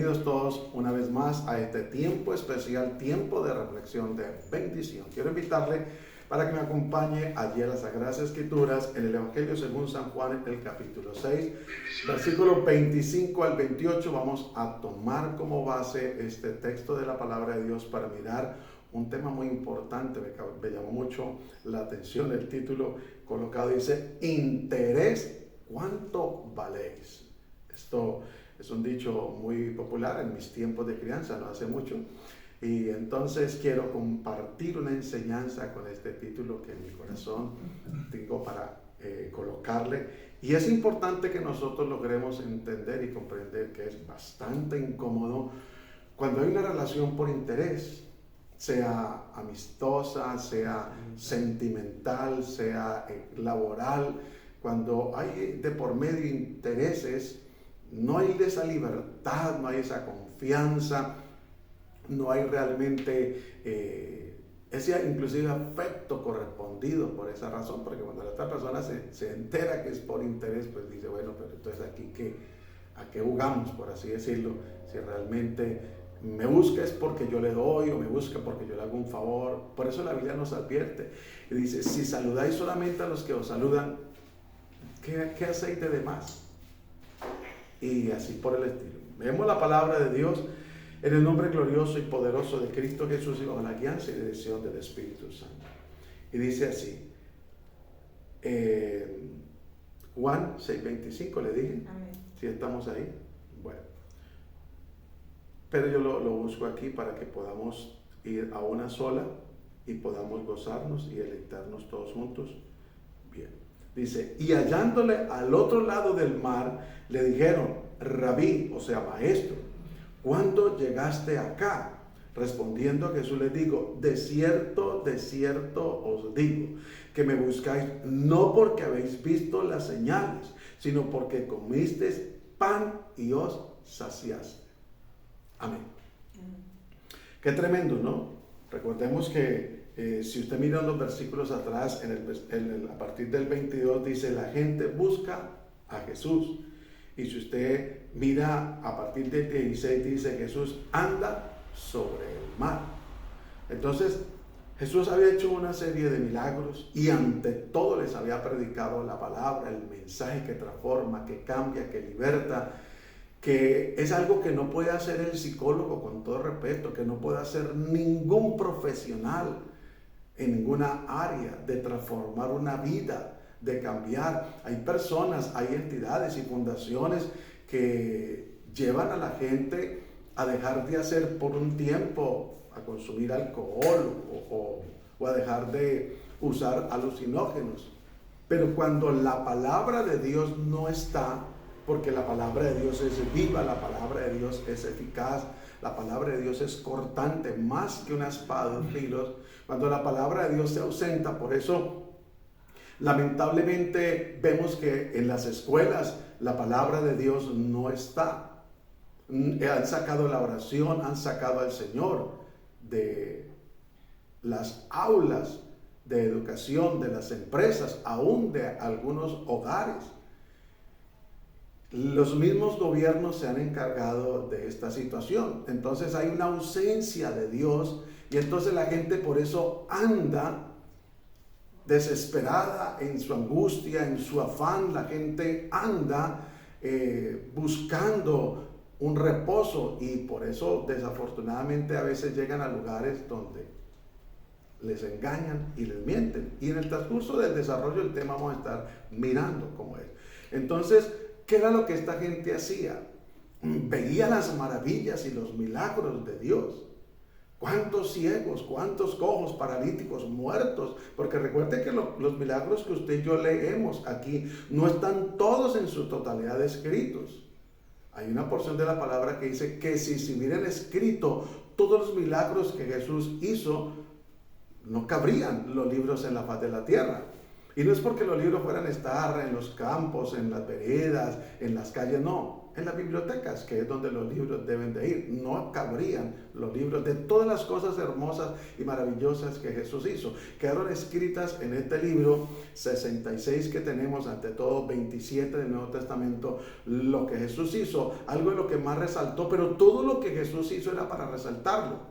bienvenidos todos una vez más a este tiempo especial, tiempo de reflexión, de bendición. Quiero invitarle para que me acompañe allí a las Sagradas Escrituras en el Evangelio según San Juan, el capítulo 6, versículos 25 al 28. Vamos a tomar como base este texto de la palabra de Dios para mirar un tema muy importante. Me llamó mucho la atención el título colocado, dice: interés, ¿cuánto valéis? Esto es un dicho muy popular en mis tiempos de crianza, no hace mucho. Y entonces quiero compartir una enseñanza con este título que en mi corazón tengo para colocarle. Y es importante que nosotros logremos entender y comprender que es bastante incómodo cuando hay una relación por interés, sea amistosa, sea sentimental, sea laboral. Cuando hay de por medio intereses, no hay esa libertad, no hay esa confianza, no hay realmente ese inclusive afecto correspondido por esa razón, porque cuando la otra persona se entera que es por interés, pues dice, bueno, pero entonces aquí ¿a qué jugamos, por así decirlo? Si realmente me busca es porque yo le doy, o me busca porque yo le hago un favor. Por eso la Biblia nos advierte y dice: si saludáis solamente a los que os saludan, ¿qué hacéis de más? Y así por el estilo. Vemos la palabra de Dios en el nombre glorioso y poderoso de Cristo Jesús y bajo la guianza y dirección del Espíritu Santo. Y dice así, Juan 6:25, le dije. Amén. Si estamos ahí, bueno. Pero yo lo busco aquí para que podamos ir a una sola y podamos gozarnos y deleitarnos todos juntos. Bien. Dice: y hallándole al otro lado del mar, le dijeron: Rabí, o sea, maestro, ¿cuándo llegaste acá? Respondiendo Jesús les dijo: de cierto os digo, que me buscáis no porque habéis visto las señales, sino porque comisteis pan y os saciaste. Amén. Qué tremendo, ¿no? Recordemos que si usted mira los versículos atrás, a partir del 22 dice: la gente busca a Jesús. Y si usted mira a partir del 16 dice: Jesús anda sobre el mar. Entonces Jesús había hecho una serie de milagros y ante todo les había predicado la palabra, el mensaje que transforma, que cambia, que liberta, que es algo que no puede hacer el psicólogo, con todo respeto, que no puede hacer ningún profesional en ninguna área de transformar una vida, de cambiar. Hay personas, hay entidades y fundaciones que llevan a la gente a dejar de hacer por un tiempo, a consumir alcohol o a dejar de usar alucinógenos. Pero cuando la palabra de Dios no está, porque la palabra de Dios es viva, la palabra de Dios es eficaz, la palabra de Dios es cortante, más que una espada de dos filos. Cuando la palabra de Dios se ausenta, por eso lamentablemente vemos que en las escuelas la palabra de Dios no está. Han sacado la oración, han sacado al Señor de las aulas de educación, de las empresas, aún de algunos hogares. Los mismos gobiernos se han encargado de esta situación. Entonces hay una ausencia de Dios y entonces la gente por eso anda desesperada en su angustia, en su afán. La gente anda buscando un reposo y por eso desafortunadamente a veces llegan a lugares donde les engañan y les mienten. Y en el transcurso del desarrollo del tema vamos a estar mirando cómo es. Entonces, ¿qué era lo que esta gente hacía? Veía las maravillas y los milagros de Dios. ¿Cuántos ciegos, cuántos cojos, paralíticos, muertos? Porque recuerde que los milagros que usted y yo leemos aquí no están todos en su totalidad escritos. Hay una porción de la palabra que dice que si se hubieran escrito todos los milagros que Jesús hizo, no cabrían los libros en la faz de la tierra. Y no es porque los libros fueran a estar en los campos, en las veredas, en las calles, no. no en las bibliotecas, que es donde los libros deben de ir. No cabrían los libros de todas las cosas hermosas y maravillosas que Jesús hizo. Quedaron escritas en este libro 66 que tenemos, ante todo 27 del Nuevo Testamento, lo que Jesús hizo, algo de lo que más resaltó, pero todo lo que Jesús hizo era para resaltarlo.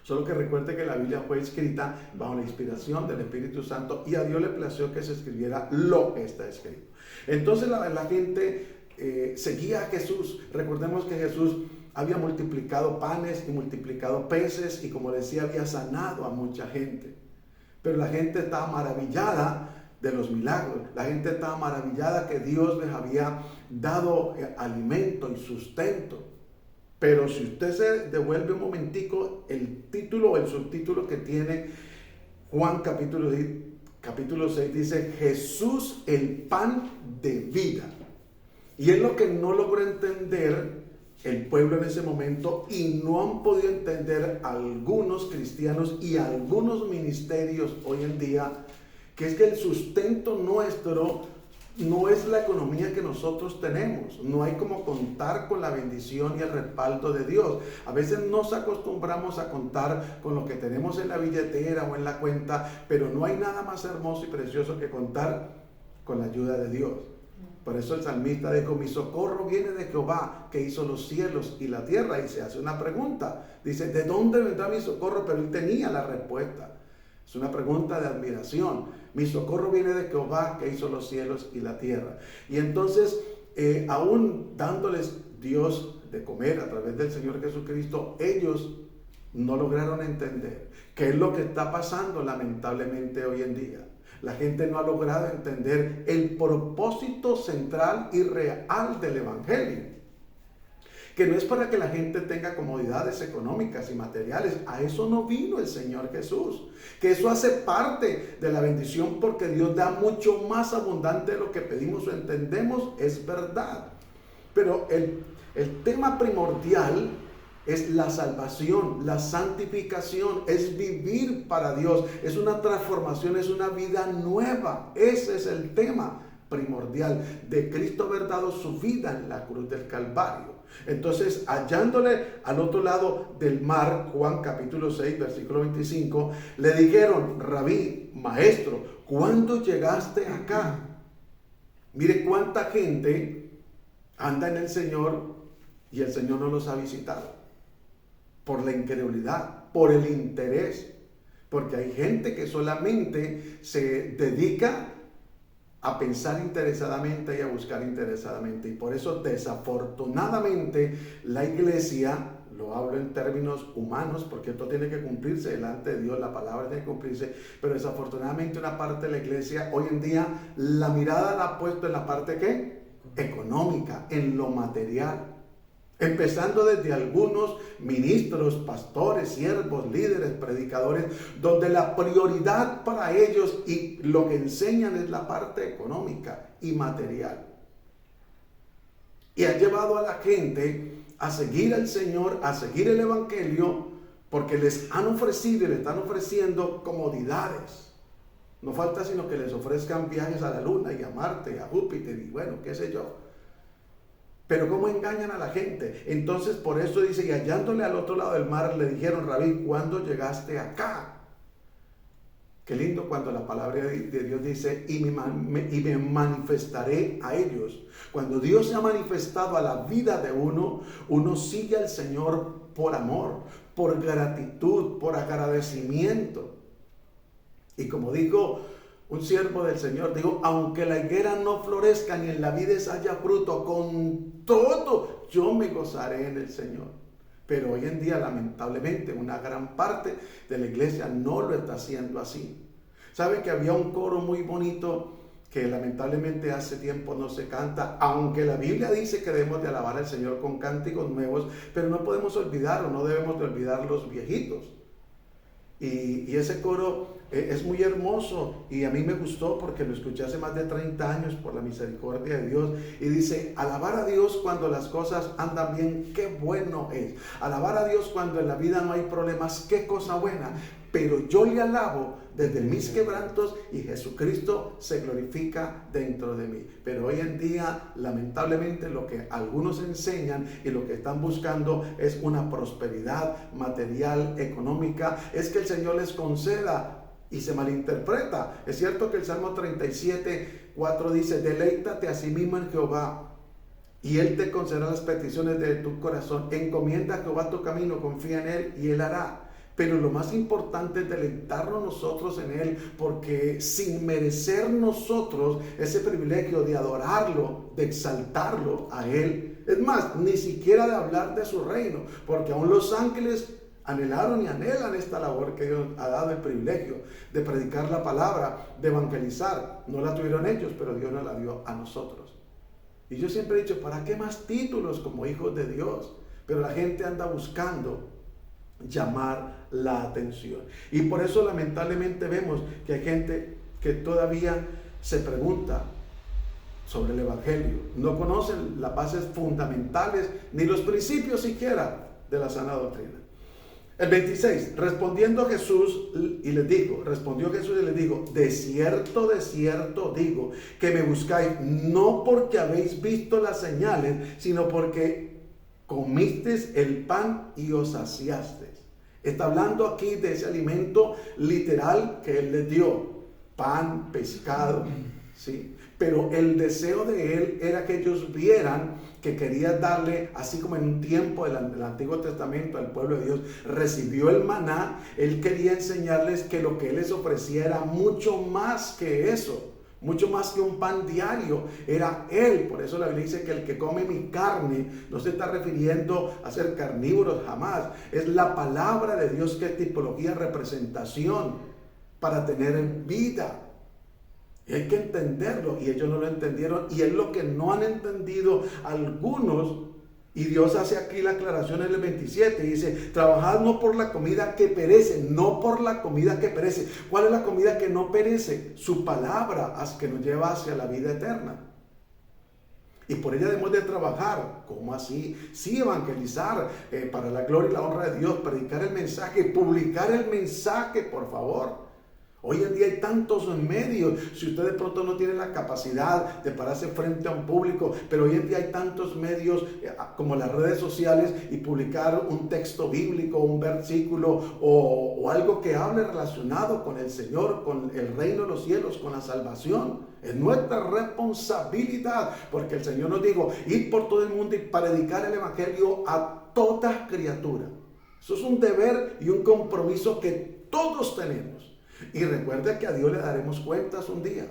Solo que recuerde que la Biblia fue escrita bajo la inspiración del Espíritu Santo y a Dios le plació que se escribiera lo que está escrito. Entonces la gente seguía a Jesús. Recordemos que Jesús había multiplicado panes y multiplicado peces y, como decía, había sanado a mucha gente. Pero la gente estaba maravillada de los milagros. La gente estaba maravillada que Dios les había dado alimento y sustento. Pero si usted se devuelve un momentico, el título o el subtítulo que tiene Juan capítulo 6 dice: Jesús, el pan de vida. Y es lo que no logró entender el pueblo en ese momento, y no han podido entender algunos cristianos y algunos ministerios hoy en día, que es que el sustento nuestro no es la economía que nosotros tenemos. No hay como contar con la bendición y el respaldo de Dios. A veces nos acostumbramos a contar con lo que tenemos en la billetera o en la cuenta, pero no hay nada más hermoso y precioso que contar con la ayuda de Dios. Por eso el salmista dijo: mi socorro viene de Jehová, que hizo los cielos y la tierra. Y se hace una pregunta. Dice: ¿de dónde vendrá mi socorro? Pero él tenía la respuesta. Es una pregunta de admiración. Mi socorro viene de Jehová, que hizo los cielos y la tierra. Y entonces, aún dándoles Dios de comer a través del Señor Jesucristo, ellos no lograron entender qué es lo que está pasando lamentablemente hoy en día. La gente no ha logrado entender el propósito central y real del Evangelio, que no es para que la gente tenga comodidades económicas y materiales. A eso no vino el Señor Jesús. Que eso hace parte de la bendición, porque Dios da mucho más abundante de lo que pedimos o entendemos, es verdad. Pero el tema primordial es la salvación, la santificación, es vivir para Dios, es una transformación, es una vida nueva. Ese es el tema primordial de Cristo haber dado su vida en la cruz del Calvario. Entonces, hallándole al otro lado del mar, Juan capítulo 6, versículo 25, le dijeron: Rabí, maestro, ¿cuándo llegaste acá? Mire cuánta gente anda en el Señor y el Señor no los ha visitado. Por la incredulidad, por el interés. Porque hay gente que solamente se dedica a pensar interesadamente y a buscar interesadamente. Y por eso, desafortunadamente, la iglesia, lo hablo en términos humanos, porque esto tiene que cumplirse delante de Dios, la palabra tiene que cumplirse, pero desafortunadamente una parte de la iglesia hoy en día, la mirada la ha puesto en la parte ¿qué? Económica, en lo material. Empezando desde algunos ministros, pastores, siervos, líderes, predicadores, donde la prioridad para ellos y lo que enseñan es la parte económica y material. Y ha llevado a la gente a seguir al Señor, a seguir el Evangelio, porque les han ofrecido y le están ofreciendo comodidades. No falta sino que les ofrezcan viajes a la Luna y a Marte y a Júpiter y bueno, qué sé yo. Pero cómo engañan a la gente. Entonces, por eso dice: y hallándole al otro lado del mar, le dijeron: Rabí, ¿cuándo llegaste acá? Qué lindo cuando la palabra de Dios dice: y me manifestaré a ellos. Cuando Dios se ha manifestado a la vida de uno, uno sigue al Señor por amor, por gratitud, por agradecimiento. Y como digo un siervo del Señor, digo: aunque la higuera no florezca ni en la vides haya fruto, con todo yo me gozaré en el Señor. Pero hoy en día, lamentablemente, una gran parte de la iglesia no lo está haciendo así. ¿Sabe que había un coro muy bonito que lamentablemente hace tiempo no se canta? Aunque la Biblia dice que debemos de alabar al Señor con cánticos nuevos, pero no podemos olvidar o no debemos de olvidar los viejitos. Y ese coro es muy hermoso y a mí me gustó porque lo escuché hace más de 30 años por la misericordia de Dios. Y dice, alabar a Dios cuando las cosas andan bien, qué bueno es. Alabar a Dios cuando en la vida no hay problemas, qué cosa buena. Pero yo le alabo desde mis quebrantos y Jesucristo se glorifica dentro de mí. Pero hoy en día, lamentablemente, lo que algunos enseñan y lo que están buscando es una prosperidad material, económica. Es que el Señor les conceda y se malinterpreta. Es cierto que el Salmo 37:4 dice, deleítate a sí mismo en Jehová y Él te concederá las peticiones de tu corazón. Encomienda a Jehová tu camino, confía en Él y Él hará. Pero lo más importante es deleitarnos nosotros en Él, porque sin merecer nosotros ese privilegio de adorarlo, de exaltarlo a Él, es más, ni siquiera de hablar de su reino, porque aún los ángeles anhelaron y anhelan esta labor que Dios ha dado el privilegio de predicar la palabra, de evangelizar. No la tuvieron ellos, pero Dios nos la dio a nosotros. Y yo siempre he dicho, ¿para qué más títulos como hijos de Dios? Pero la gente anda buscando llamar la atención. Y por eso lamentablemente vemos que hay gente que todavía se pregunta sobre el Evangelio. No conocen las bases fundamentales ni los principios siquiera de la sana doctrina. El 26, respondió Jesús y les dijo, de cierto digo, que me buscáis no porque habéis visto las señales, sino porque comisteis el pan y os saciasteis. Está hablando aquí de ese alimento literal que Él les dio, pan, pescado, ¿sí? Pero el deseo de Él era que ellos vieran que quería darle, así como en un tiempo del Antiguo Testamento al pueblo de Dios recibió el maná. Él quería enseñarles que lo que Él les ofrecía era mucho más que eso, mucho más que un pan diario, era Él. Por eso la Biblia dice que el que come mi carne no se está refiriendo a ser carnívoros jamás. Es la palabra de Dios que es tipología, representación para tener vida. Y hay que entenderlo, y ellos no lo entendieron, y es lo que no han entendido algunos. Y Dios hace aquí la aclaración en el 27, dice, trabajad no por la comida que perece, no por la comida que perece. ¿Cuál es la comida que no perece? Su palabra, que nos lleva hacia la vida eterna. Y por ella debemos de trabajar. ¿Cómo así? Sí, evangelizar para la gloria y la honra de Dios, predicar el mensaje, publicar el mensaje, por favor. Hoy en día hay tantos medios. Si usted de pronto no tiene la capacidad de pararse frente a un público, pero hoy en día hay tantos medios como las redes sociales, y publicar un texto bíblico, un versículo o algo que hable relacionado con el Señor, con el reino de los cielos, con la salvación. Es nuestra responsabilidad, porque el Señor nos dijo, ir por todo el mundo y predicar el evangelio a toda criatura. Eso es un deber y un compromiso que todos tenemos. Y recuerda que a Dios le daremos cuentas un día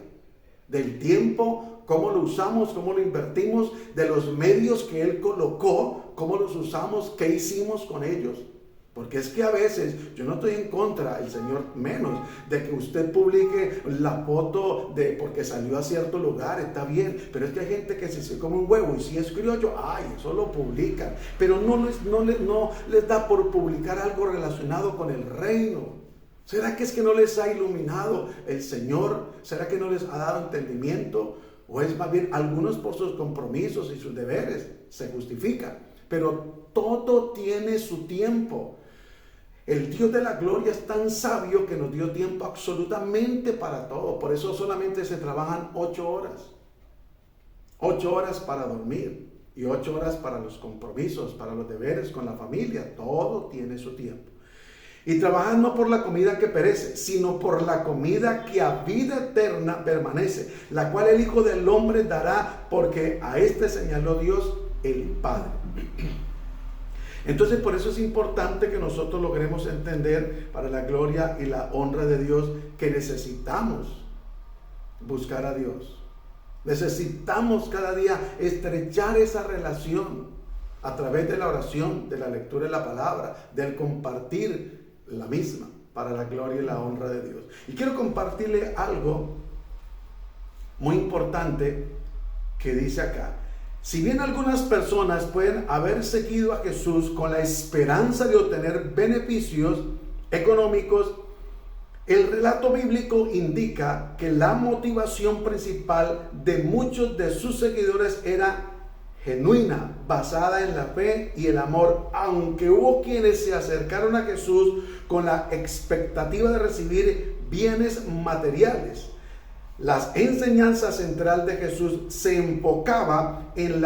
del tiempo, cómo lo usamos, cómo lo invertimos, de los medios que Él colocó, cómo los usamos, qué hicimos con ellos. Porque es que a veces, yo no estoy en contra, el Señor menos, de que usted publique la foto de porque salió a cierto lugar, está bien, pero es que hay gente que se come un huevo y si es criollo, eso lo publican, pero no les da por publicar algo relacionado con el reino. ¿Será que es que no les ha iluminado el Señor? ¿Será que no les ha dado entendimiento? ¿O es más bien algunos por sus compromisos y sus deberes se justifican? Pero todo tiene su tiempo. El Dios de la gloria es tan sabio que nos dio tiempo absolutamente para todo. Por eso solamente se trabajan 8 horas. 8 horas para dormir y 8 horas para los compromisos, para los deberes con la familia. Todo tiene su tiempo. Y trabajad no por la comida que perece, sino por la comida que a vida eterna permanece, la cual el Hijo del Hombre dará, porque a este señaló Dios el Padre. Entonces, por eso es importante que nosotros logremos entender, para la gloria y la honra de Dios, que necesitamos buscar a Dios. Necesitamos cada día estrechar esa relación a través de la oración, de la lectura de la palabra, del compartir la misma, para la gloria y la honra de Dios. Y quiero compartirle algo muy importante que dice acá. Si bien algunas personas pueden haber seguido a Jesús con la esperanza de obtener beneficios económicos, El relato bíblico indica que la motivación principal de muchos de sus seguidores era genuina, basada en la fe y el amor, aunque hubo quienes se acercaron a Jesús con la expectativa de recibir bienes materiales. La enseñanza central de Jesús se enfocaba en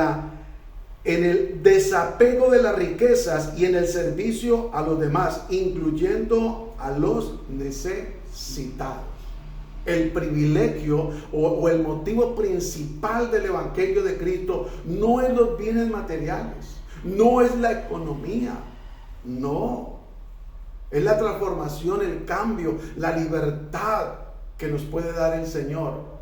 el desapego de las riquezas y en el servicio a los demás, incluyendo a los necesitados. El privilegio o el motivo principal del Evangelio de Cristo no es los bienes materiales, no es la economía, no. Es la transformación, el cambio, la libertad que nos puede dar el Señor.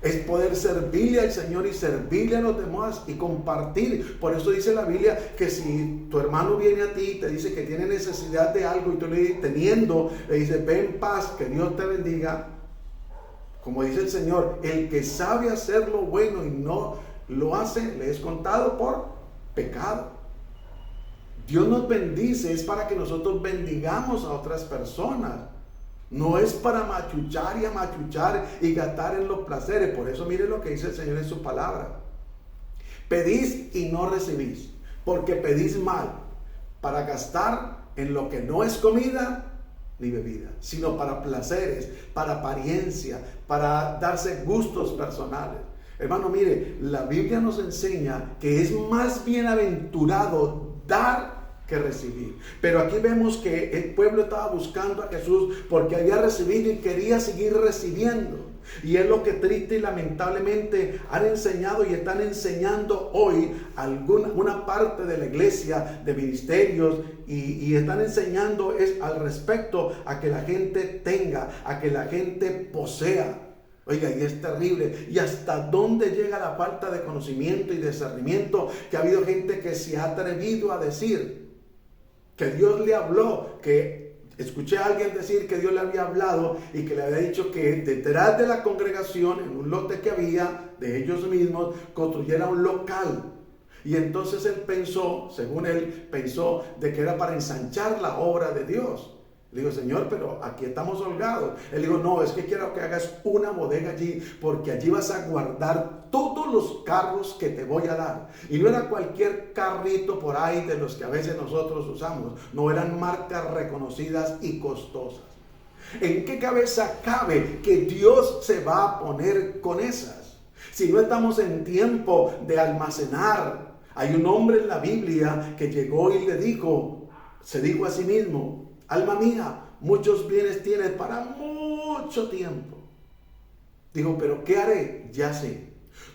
Es poder servirle al Señor y servirle a los demás y compartir. Por eso dice la Biblia que si tu hermano viene a ti y te dice que tiene necesidad de algo y tú le dices, ve en paz, que Dios te bendiga. Como dice el Señor, el que sabe hacer lo bueno y no lo hace, le es contado por pecado. Dios nos bendice, es para que nosotros bendigamos a otras personas. No es para machuchar y gastar en los placeres. Por eso mire lo que dice el Señor en su palabra. Pedís y no recibís, porque pedís mal, para gastar en lo que no es comida ni bebida, sino para placeres, para apariencia, para darse gustos personales. Hermano, mire, la Biblia nos enseña que es más bienaventurado dar que recibir. Pero aquí vemos que el pueblo estaba buscando a Jesús porque había recibido y quería seguir recibiendo. Y es lo que triste y lamentablemente han enseñado y están enseñando hoy una parte de la iglesia, de ministerios, y están enseñando es al respecto a que la gente tenga, a que la gente posea. Oiga, y es terrible. ¿Y hasta dónde llega la falta de conocimiento y discernimiento? Que ha habido gente que se ha atrevido a decir que Dios le habló, que escuché a alguien decir que Dios le había hablado y que le había dicho que detrás de la congregación, en un lote que había de ellos mismos, construyera un local. Y entonces él pensó, según él pensó, de que era para ensanchar la obra de Dios. Le digo, Señor, pero aquí estamos holgados. Él dijo, no, es que quiero que hagas una bodega allí, porque allí vas a guardar todos los carros que te voy a dar. Y no era cualquier carrito por ahí de los que a veces nosotros usamos. No, eran marcas reconocidas y costosas. ¿En qué cabeza cabe que Dios se va a poner con esas? Si no estamos en tiempo de almacenar. Hay un hombre en la Biblia que llegó y se dijo a sí mismo, alma mía, muchos bienes tienes para mucho tiempo. Dijo, pero ¿qué haré? Ya sé.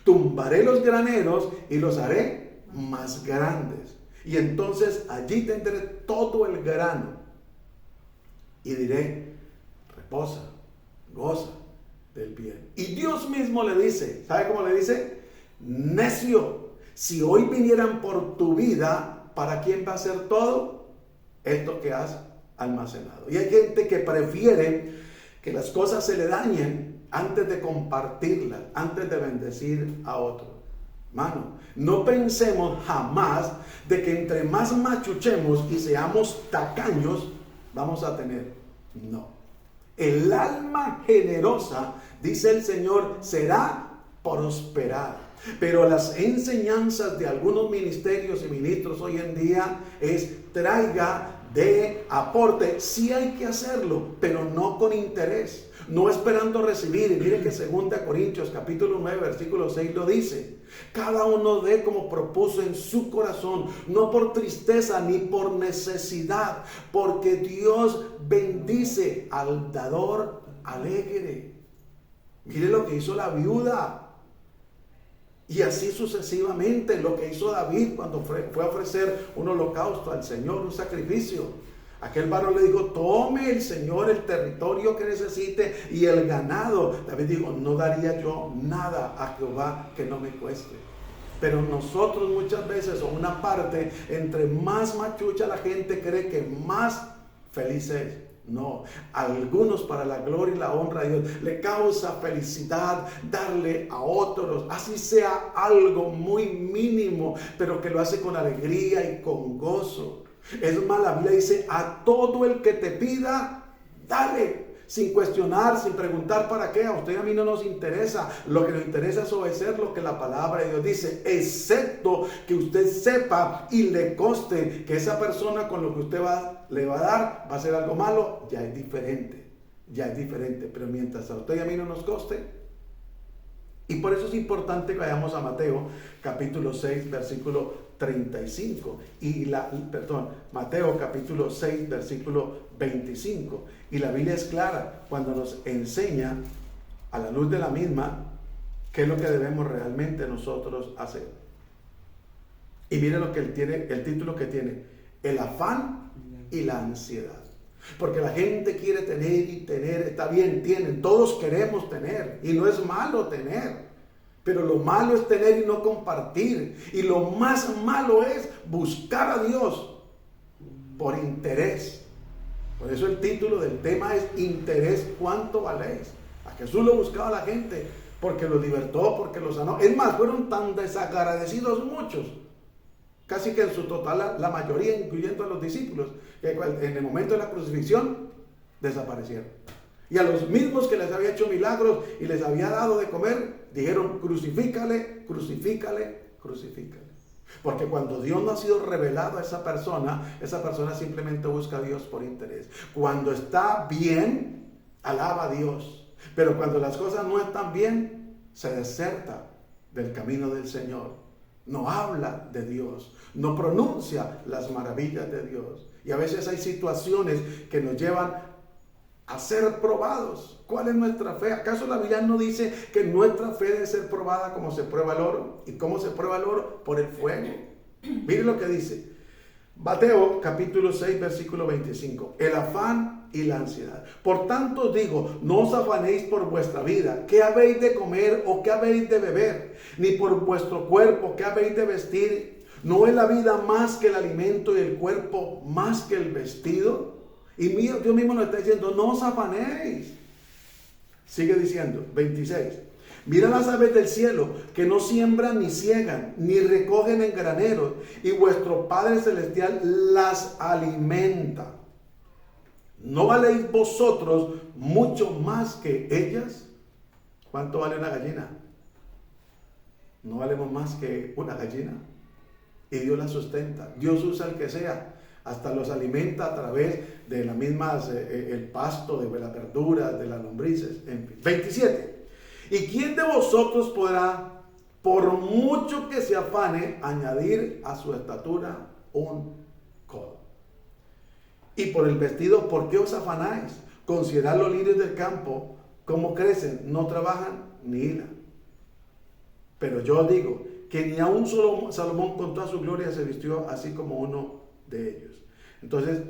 Tumbaré los graneros y los haré más grandes. Y entonces allí tendré todo el grano. Y diré, reposa, goza del bien. Y Dios mismo le dice, ¿sabe cómo le dice? Necio, si hoy vinieran por tu vida, ¿para quién va a ser todo esto que has almacenado? Y hay gente que prefiere que las cosas se le dañen antes de compartirlas, antes de bendecir a otros. Hermano, no pensemos jamás de que entre más machuchemos y seamos tacaños, vamos a tener. No. El alma generosa, dice el Señor, será prosperada. Pero las enseñanzas de algunos ministerios y ministros hoy en día es traiga de aporte. Sí hay que hacerlo, pero no con interés, no esperando recibir. Y mire que 2 Corintios capítulo 9 versículo 6 lo dice. Cada uno dé como propuso en su corazón, no por tristeza ni por necesidad, porque Dios bendice al dador alegre. Mire lo que hizo la viuda. Y así sucesivamente, lo que hizo David cuando fue a ofrecer un holocausto al Señor, un sacrificio. Aquel varón le dijo, tome el Señor el territorio que necesite y el ganado. David dijo, no daría yo nada a Jehová que no me cueste. Pero nosotros muchas veces, o una parte, entre más machucha la gente cree que más feliz es. No, a algunos para la gloria y la honra de Dios le causa felicidad darle a otros, así sea algo muy mínimo, pero que lo hace con alegría y con gozo. Es más, la Biblia dice, a todo el que te pida, Dale, sin cuestionar, sin preguntar para qué. A usted y a mí no nos interesa. Lo que nos interesa es obedecer lo que la palabra de Dios dice, excepto que usted sepa y le conste que esa persona con lo que usted le va a dar va a hacer algo malo. Ya es diferente, pero mientras a usted y a mí no nos conste. Y por eso es importante que vayamos a Mateo capítulo 6 versículo 35 Mateo capítulo 6 versículo 25. Y la Biblia es clara cuando nos enseña a la luz de la misma qué es lo que debemos realmente nosotros hacer. Y mire lo que él tiene, el título que tiene: el afán y la ansiedad. Porque la gente quiere tener y tener, está bien, tienen, todos queremos tener, y no es malo tener, pero lo malo es tener y no compartir, y lo más malo es buscar a Dios por interés. Por eso el título del tema es interés, ¿cuánto valéis? A Jesús lo buscaba la gente porque lo libertó, porque lo sanó. Es más, fueron tan desagradecidos muchos, casi que en su total la mayoría, incluyendo a los discípulos, que en el momento de la crucifixión desaparecieron. Y a los mismos que les había hecho milagros y les había dado de comer, dijeron: crucifícale, crucifícale, crucifícale. Porque cuando Dios no ha sido revelado a esa persona simplemente busca a Dios por interés. Cuando está bien, alaba a Dios. Pero cuando las cosas no están bien, se deserta del camino del Señor. No habla de Dios, no pronuncia las maravillas de Dios. Y a veces hay situaciones que nos llevan a ser probados. ¿Cuál es nuestra fe? ¿Acaso la Biblia no dice que nuestra fe debe ser probada como se prueba el oro? ¿Y cómo se prueba el oro? Por el fuego. Miren lo que dice Mateo capítulo 6 versículo 25. El afán y la ansiedad. Por tanto digo, no os afanéis por vuestra vida, qué habéis de comer o qué habéis de beber, ni por vuestro cuerpo, qué habéis de vestir. ¿No es la vida más que el alimento y el cuerpo más que el vestido? Y Dios mismo nos está diciendo: no os afanéis. Sigue diciendo, 26. Mira las aves del cielo, que no siembran ni ciegan, ni recogen en graneros, y vuestro Padre Celestial las alimenta. ¿No valéis vosotros mucho más que ellas? ¿Cuánto vale una gallina? No valemos más que una gallina. Y Dios la sustenta. Dios usa el que sea. Hasta los alimenta a través de las mismas, el pasto, de las verduras, de las lombrices. En fin. 27. ¿Y quién de vosotros podrá, por mucho que se afane, añadir a su estatura un codo? Y por el vestido, ¿por qué os afanáis? Considerad los lirios del campo, cómo crecen, no trabajan ni hilan. Pero yo os digo que ni aun solo Salomón con toda su gloria se vistió así como uno de ellos. Entonces,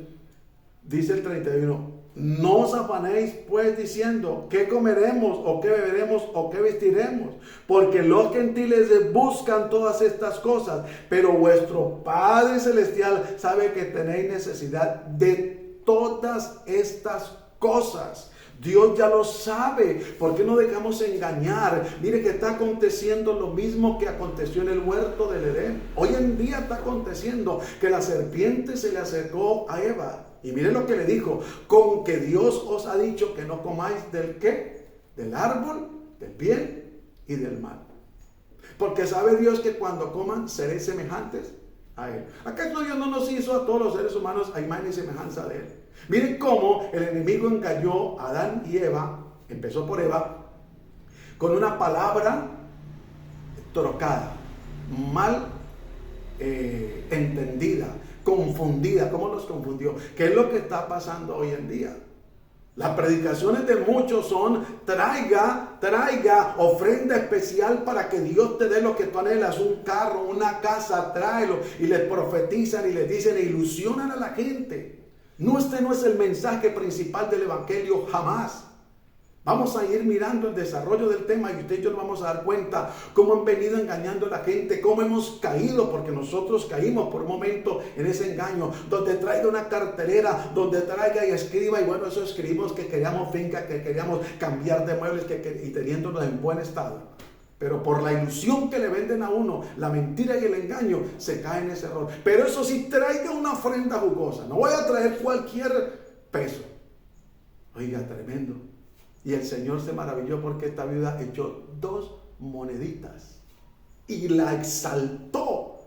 dice el 31, no os afanéis pues diciendo, ¿qué comeremos o qué beberemos o qué vestiremos? Porque los gentiles buscan todas estas cosas, pero vuestro Padre Celestial sabe que tenéis necesidad de todas estas cosas. Dios ya lo sabe. ¿Por qué no dejamos engañar? Mire que está aconteciendo lo mismo que aconteció en el huerto del Edén. Hoy en día está aconteciendo que la serpiente se le acercó a Eva. Y mire lo que le dijo: con que Dios os ha dicho que no comáis del ¿qué? Del árbol, del bien y del mal. Porque sabe Dios que cuando coman seréis semejantes a Él. ¿Acaso Dios no nos hizo a todos los seres humanos a imagen y semejanza de Él? Miren cómo el enemigo engañó a Adán y Eva. Empezó por Eva con una palabra trocada, mal entendida, confundida. ¿Cómo los confundió? ¿Qué es lo que está pasando hoy en día? Las predicaciones de muchos son: traiga ofrenda especial para que Dios te dé lo que tú anhelas, un carro, una casa, tráelo. Y les profetizan y les dicen e ilusionan a la gente. No, este no es el mensaje principal del evangelio, jamás. Vamos a ir mirando el desarrollo del tema y usted y yo nos vamos a dar cuenta cómo han venido engañando a la gente, cómo hemos caído, porque nosotros caímos por un momento en ese engaño, donde traiga una cartelera, donde traiga y escriba, y bueno, eso escribimos que queríamos finca, que queríamos cambiar de muebles y teniéndonos en buen estado. Pero por la ilusión que le venden a uno, la mentira y el engaño, se cae en ese error. Pero eso sí, traiga una ofrenda jugosa. No voy a traer cualquier peso. Oiga, tremendo. Y el Señor se maravilló porque esta viuda echó 2 moneditas y la exaltó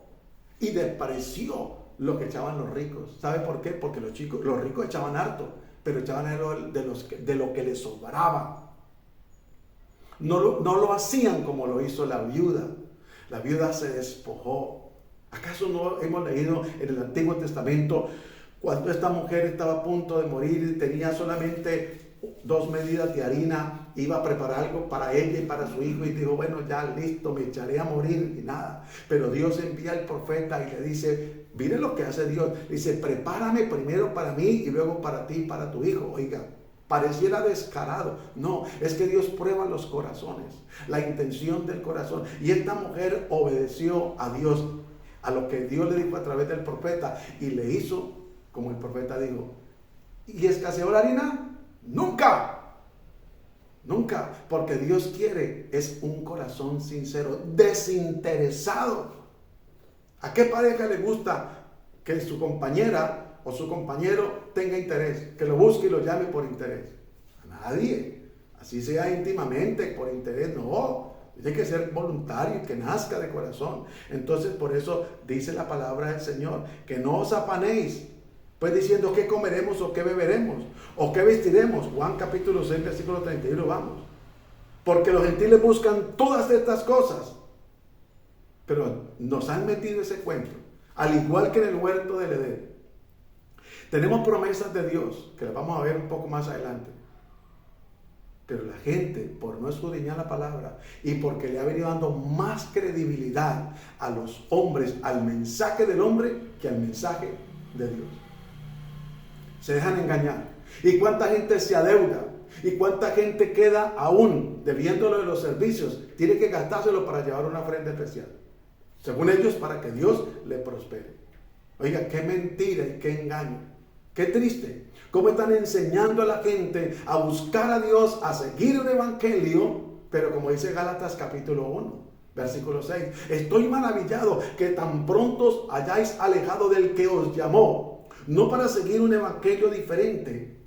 y despreció lo que echaban los ricos. ¿Sabe por qué? Porque los ricos echaban harto, pero echaban de lo que les sobraba. No lo hacían como lo hizo la viuda. La viuda se despojó. ¿Acaso no hemos leído en el Antiguo Testamento cuando esta mujer estaba a punto de morir y tenía solamente 2 medidas de harina, iba a preparar algo para ella y para su hijo y dijo, bueno, ya listo, me echaré a morir y nada? Pero Dios envía al profeta y le dice, mire lo que hace Dios, dice, prepárame primero para mí y luego para ti y para tu hijo. Oiga, pareciera descarado. No, es que Dios prueba los corazones, la intención del corazón. Y esta mujer obedeció a Dios, a lo que Dios le dijo a través del profeta, y le hizo como el profeta dijo. ¿Y escaseó la harina? Nunca, nunca, porque Dios quiere es un corazón sincero, desinteresado. ¿A qué pareja le gusta que su compañera o su compañero tenga interés, que lo busque y lo llame por interés? A nadie, así sea íntimamente por interés, no. Tiene que ser voluntario y que nazca de corazón. Entonces, por eso dice la palabra del Señor, que no os afanéis, pues diciendo qué comeremos o qué beberemos o qué vestiremos. Juan capítulo 6 versículo 31, vamos. Porque los gentiles buscan todas estas cosas, pero nos han metido ese cuento, al igual que en el huerto del Edén. Tenemos promesas de Dios que las vamos a ver un poco más adelante, pero la gente, por no escudriñar la palabra y porque le ha venido dando más credibilidad a los hombres, al mensaje del hombre, que al mensaje de Dios, se dejan engañar. ¿Y cuánta gente se adeuda? ¿Y cuánta gente queda aún debiéndolo de los servicios? Tiene que gastárselo para llevar una ofrenda especial, según ellos, para que Dios le prospere. Oiga, qué mentira y qué engaño. Qué triste. Cómo están enseñando a la gente a buscar a Dios, a seguir el evangelio, pero como dice Gálatas capítulo 1, versículo 6. Estoy maravillado que tan pronto hayáis alejado del que os llamó. No para seguir un evangelio diferente,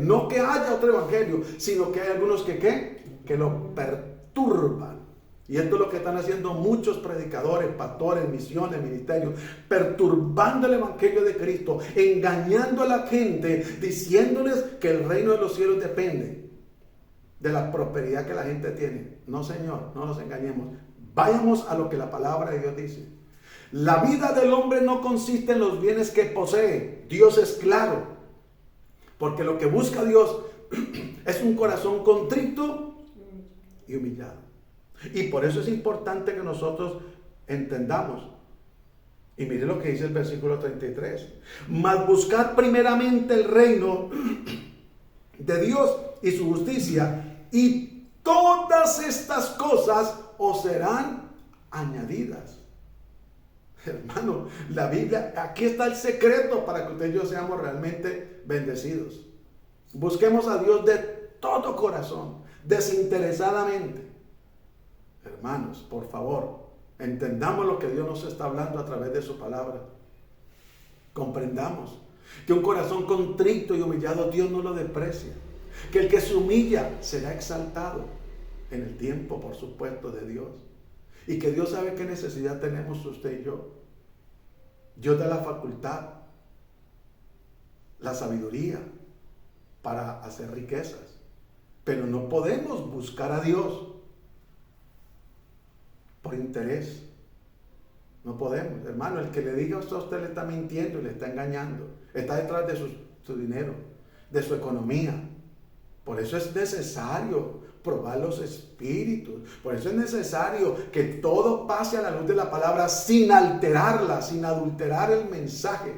no que haya otro evangelio, sino que hay algunos que lo perturban. Y esto es lo que están haciendo muchos predicadores, pastores, misiones, ministerios, perturbando el evangelio de Cristo, engañando a la gente, diciéndoles que el reino de los cielos depende de la prosperidad que la gente tiene. No, Señor, no nos engañemos. Vayamos a lo que la palabra de Dios dice. La vida del hombre no consiste en los bienes que posee. Dios es claro. Porque lo que busca Dios es un corazón contrito y humillado. Y por eso es importante que nosotros entendamos. Y mire lo que dice el versículo 33. Mas buscad primeramente el reino de Dios y su justicia, y todas estas cosas os serán añadidas. Hermano, la Biblia, aquí está el secreto para que usted y yo seamos realmente bendecidos. Busquemos a Dios de todo corazón, desinteresadamente. Hermanos, por favor, entendamos lo que Dios nos está hablando a través de su palabra. Comprendamos que un corazón contrito y humillado Dios no lo desprecia. Que el que se humilla será exaltado en el tiempo, por supuesto, de Dios. Y que Dios sabe qué necesidad tenemos usted y yo. Dios da la facultad, la sabiduría para hacer riquezas. Pero no podemos buscar a Dios por interés. No podemos, hermano. El que le diga esto a usted le está mintiendo y le está engañando. Está detrás de su dinero, de su economía. Por eso es necesario probar los espíritus. Por eso es necesario que todo pase a la luz de la palabra sin alterarla, sin adulterar el mensaje.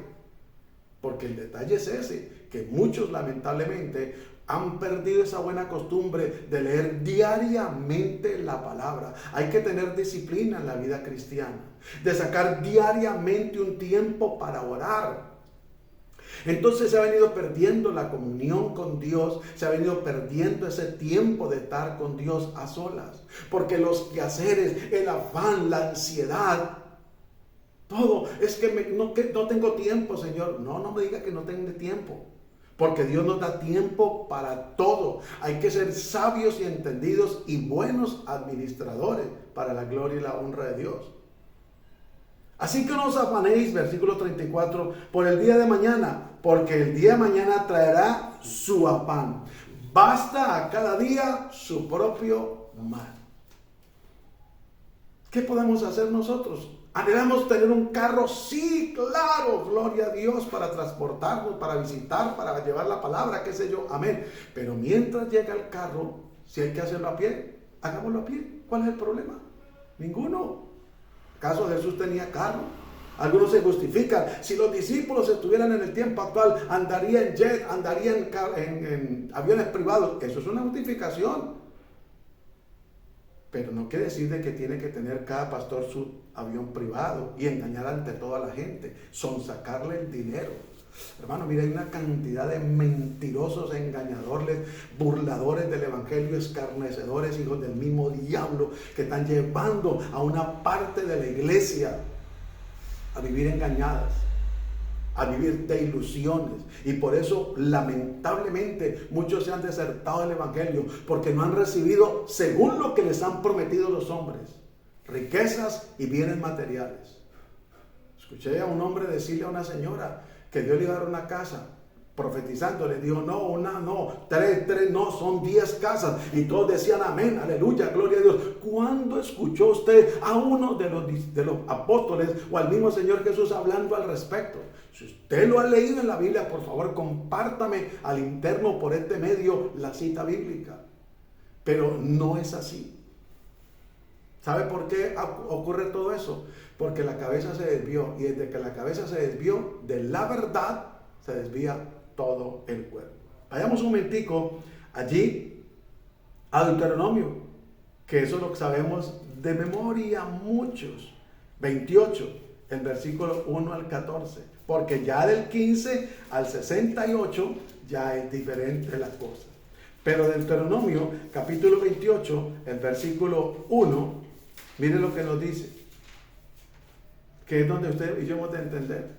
Porque el detalle es ese, que muchos lamentablemente han perdido esa buena costumbre de leer diariamente la palabra. Hay que tener disciplina en la vida cristiana, de sacar diariamente un tiempo para orar. Entonces se ha venido perdiendo la comunión con Dios, se ha venido perdiendo ese tiempo de estar con Dios a solas, porque los quehaceres, el afán, la ansiedad, todo, es que no tengo tiempo, Señor. No me diga que no tenga tiempo, Porque Dios nos da tiempo para todo. Hay que ser sabios y entendidos y buenos administradores para la gloria y la honra de Dios. Así que no os afanéis, versículo 34, por el día de mañana, porque el día de mañana traerá su afán. Basta a cada día su propio mal. ¿Qué podemos hacer nosotros? ¿Anhelamos tener un carro? Sí, claro, gloria a Dios, para transportarnos, para visitar, para llevar la palabra, qué sé yo, amén. Pero mientras llega el carro, si hay que hacerlo a pie, hagámoslo a pie. ¿Cuál es el problema? Ninguno. ¿Acaso Jesús tenía carro? Algunos se justifican. Si los discípulos estuvieran en el tiempo actual, andaría en jet, andaría en aviones privados. Eso es una justificación. Pero no quiere decir de que tiene que tener cada pastor su avión privado y engañar ante toda la gente, sonsacarle el dinero. Hermano, mira, hay una cantidad de mentirosos, engañadores, burladores del evangelio, escarnecedores, hijos del mismo diablo, que están llevando a una parte de la iglesia a vivir engañadas, a vivir de ilusiones. Y por eso, lamentablemente, muchos se han desertado del evangelio, porque no han recibido según lo que les han prometido los hombres, riquezas y bienes materiales. Escuché a un hombre decirle a una señora que Dios le iba a dar una casa, profetizando, le dijo, no, una, no, tres, no, son 10 casas. Y todos decían amén, aleluya, gloria a Dios. ¿Cuándo escuchó usted a uno de los apóstoles o al mismo Señor Jesús hablando al respecto? Si usted lo ha leído en la Biblia, por favor, compártame al interno por este medio la cita bíblica. Pero no es así. ¿Sabe por qué ocurre todo eso? Porque la cabeza se desvió, y desde que la cabeza se desvió de la verdad, se desvía todo el cuerpo. Vayamos un momentico allí a Deuteronomio, que eso lo sabemos de memoria muchos. 28, el versículo 1 al 14. Porque ya del 15 al 68 ya es diferente la cosa. Pero Deuteronomio, capítulo 28, el versículo 1, mire lo que nos dice, que es donde usted y yo hemos de entender.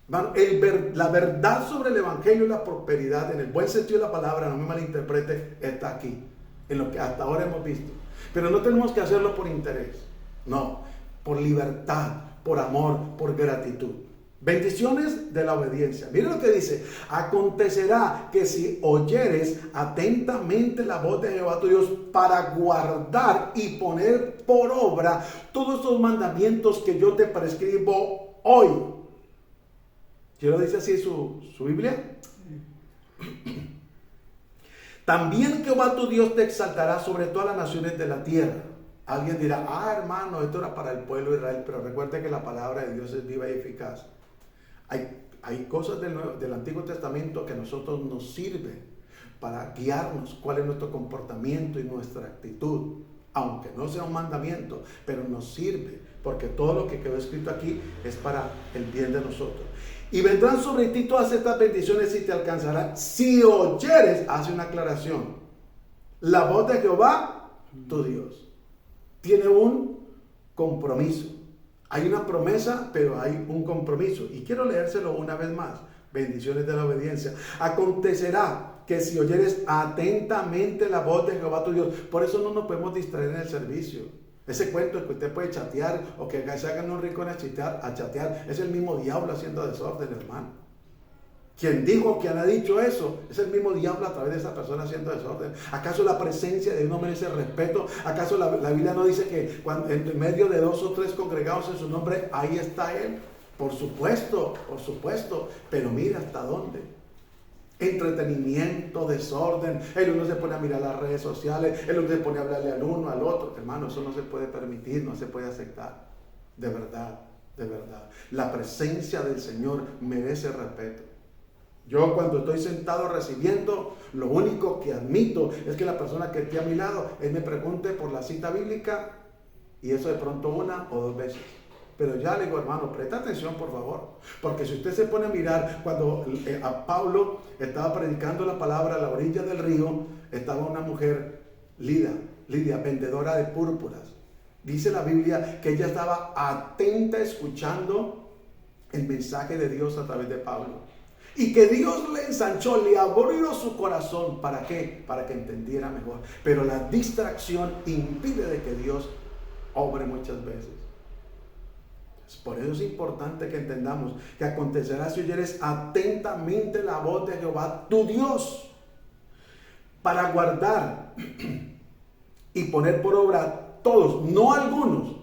La verdad sobre el evangelio y la prosperidad, en el buen sentido de la palabra, no me malinterprete, está aquí, en lo que hasta ahora hemos visto. Pero no tenemos que hacerlo por interés, no, por libertad, por amor, por gratitud. Bendiciones de la obediencia. Miren lo que dice: acontecerá que si oyeres atentamente la voz de Jehová tu Dios para guardar y poner por obra todos estos mandamientos que yo te prescribo hoy. ¿Quién lo dice así su Biblia? También Jehová tu Dios te exaltará sobre todas las naciones de la tierra. Alguien dirá, hermano, esto era para el pueblo de Israel, pero recuerde que la palabra de Dios es viva y eficaz. Hay cosas del Antiguo Testamento que a nosotros nos sirven para guiarnos cuál es nuestro comportamiento y nuestra actitud, aunque no sea un mandamiento, pero nos sirve, porque todo lo que quedó escrito aquí es para el bien de nosotros. Y vendrán sobre ti todas estas bendiciones y te alcanzarán si oyeres, hace una aclaración, la voz de Jehová tu Dios. Tiene un compromiso. Hay una promesa, pero hay un compromiso. Y quiero leérselo una vez más. Bendiciones de la obediencia. Acontecerá que si oyeres atentamente la voz de Jehová tu Dios. Por eso no nos podemos distraer en el servicio. Ese cuento que usted puede chatear o que se hagan un rico a chatear, es el mismo diablo haciendo desorden, hermano. Quien dijo, quien ha dicho eso, es el mismo diablo a través de esa persona haciendo desorden. ¿Acaso la presencia de Dios no merece respeto? ¿Acaso la Biblia no dice que cuando, en medio de 2 o 3 congregados en su nombre, ahí está Él? Por supuesto, pero mira hasta dónde. Entretenimiento, desorden, el uno se pone a mirar las redes sociales, el uno se pone a hablarle al uno, al otro. Hermano, eso no se puede permitir, no se puede aceptar. De verdad, de verdad. La presencia del Señor merece respeto. Yo cuando estoy sentado recibiendo, lo único que admito es que la persona que esté a mi lado, él me pregunte por la cita bíblica, y eso de pronto 1 o 2 veces. Pero ya le digo, hermano, presta atención por favor, porque si usted se pone a mirar, cuando a Pablo estaba predicando la palabra a la orilla del río, estaba una mujer, Lidia, vendedora de púrpuras. Dice la Biblia que ella estaba atenta escuchando el mensaje de Dios a través de Pablo. Y que Dios le ensanchó, le abrió su corazón. ¿Para qué? Para que entendiera mejor. Pero la distracción impide de que Dios obre muchas veces. Por eso es importante que entendamos que acontecerá si oyeres atentamente la voz de Jehová tu Dios, para guardar y poner por obra todos, no algunos,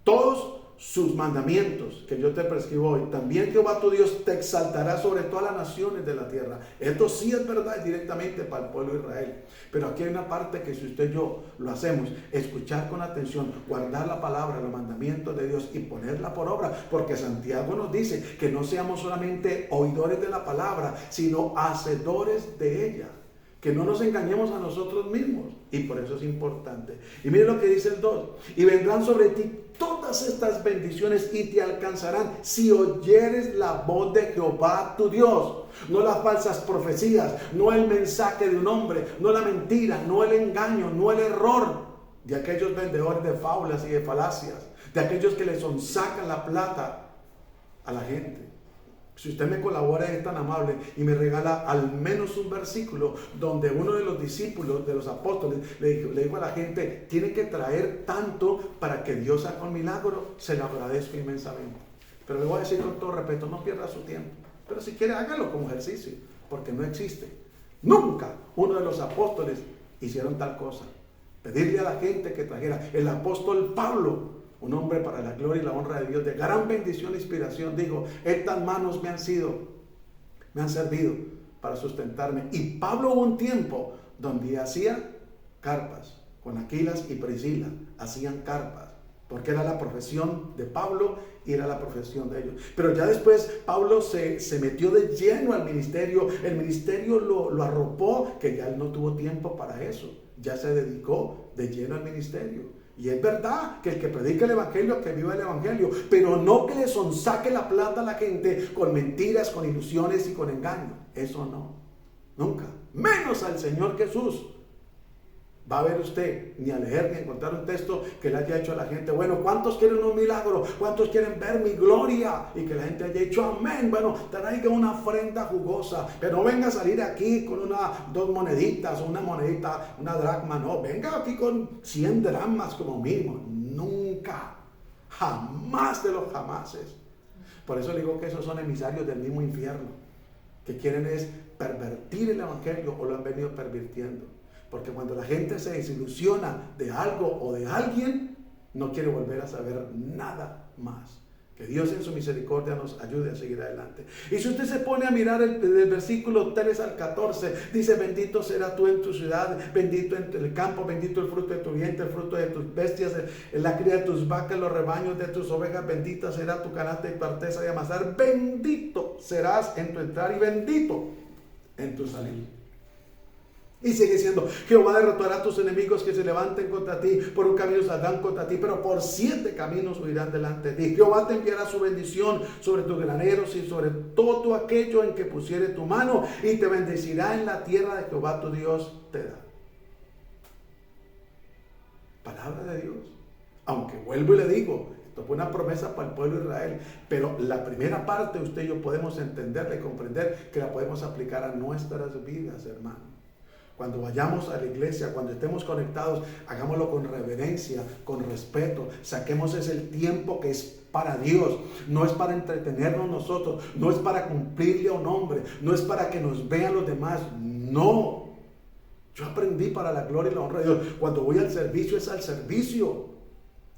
todos sus mandamientos que yo te prescribo hoy. También Jehová tu Dios te exaltará sobre todas las naciones de la tierra. Esto sí es verdad, es directamente para el pueblo de Israel. Pero aquí hay una parte que si usted y yo lo hacemos, escuchar con atención, guardar la palabra, los mandamientos de Dios y ponerla por obra. Porque Santiago nos dice que no seamos solamente oidores de la palabra, sino hacedores de ella. Que no nos engañemos a nosotros mismos. Y por eso es importante. Y mire lo que dice el 2. Y vendrán sobre ti todas estas bendiciones y te alcanzarán si oyeres la voz de Jehová tu Dios. No las falsas profecías, no el mensaje de un hombre, no la mentira, no el engaño, no el error de aquellos vendedores de fábulas y de falacias, de aquellos que le sonsacan la plata a la gente. Si usted me colabora, es tan amable y me regala al menos un versículo donde uno de los discípulos, de los apóstoles, le dijo a la gente, tiene que traer tanto para que Dios haga un milagro, se lo agradezco inmensamente. Pero le voy a decir con todo respeto, no pierda su tiempo. Pero si quiere, hágalo como ejercicio, porque no existe. Nunca uno de los apóstoles hicieron tal cosa. Pedirle a la gente que trajera. El apóstol Pablo, un hombre para la gloria y la honra de Dios, de gran bendición e inspiración, dijo, estas manos me han servido para sustentarme. Y Pablo hubo un tiempo donde hacía carpas, con Aquilas y Priscila, hacían carpas, porque era la profesión de Pablo y era la profesión de ellos. Pero ya después Pablo se metió de lleno al ministerio, el ministerio lo arropó, que ya él no tuvo tiempo para eso, ya se dedicó de lleno al ministerio. Y es verdad que el que predica el evangelio, que viva el evangelio, pero no que le sonsaque la plata a la gente con mentiras, con ilusiones y con engaño. Eso no, nunca, menos al Señor Jesús. Va a ver usted, ni a leer ni a encontrar un texto que le haya hecho a la gente, bueno, ¿cuántos quieren un milagro? ¿Cuántos quieren ver mi gloria? Y que la gente haya dicho amén. Bueno, traiga una ofrenda jugosa, pero no venga a salir aquí con dos moneditas, una monedita, una dracma, no, venga aquí con 100 dracmas como mínimo. Nunca, jamás de los jamases. Por eso le digo que esos son emisarios del mismo infierno, que quieren es pervertir el evangelio o lo han venido pervirtiendo. Porque cuando la gente se desilusiona de algo o de alguien, no quiere volver a saber nada más. Que Dios en su misericordia nos ayude a seguir adelante. Y si usted se pone a mirar el versículo 3 al 14, dice, bendito serás tú en tu ciudad, bendito en el campo, bendito el fruto de tu vientre, el fruto de tus bestias, la cría de tus vacas, los rebaños de tus ovejas, bendita será tu canasta y tu arteza de amasar, bendito serás en tu entrar y bendito en tu salir. Y sigue diciendo, Jehová derrotará a tus enemigos que se levanten contra ti, por un camino saldrán contra ti, pero por 7 caminos huirán delante de ti. Jehová te enviará su bendición sobre tus graneros y sobre todo aquello en que pusiere tu mano, y te bendecirá en la tierra de Jehová tu Dios te da. Palabra de Dios. Aunque vuelvo y le digo, esto fue una promesa para el pueblo de Israel, pero la primera parte usted y yo podemos entenderla y comprender que la podemos aplicar a nuestras vidas, hermano. Cuando vayamos a la iglesia, cuando estemos conectados, hagámoslo con reverencia, con respeto. Saquemos ese tiempo que es para Dios. No es para entretenernos nosotros. No es para cumplirle a un hombre. No es para que nos vean los demás. No. Yo aprendí para la gloria y la honra de Dios. Cuando voy al servicio es al servicio.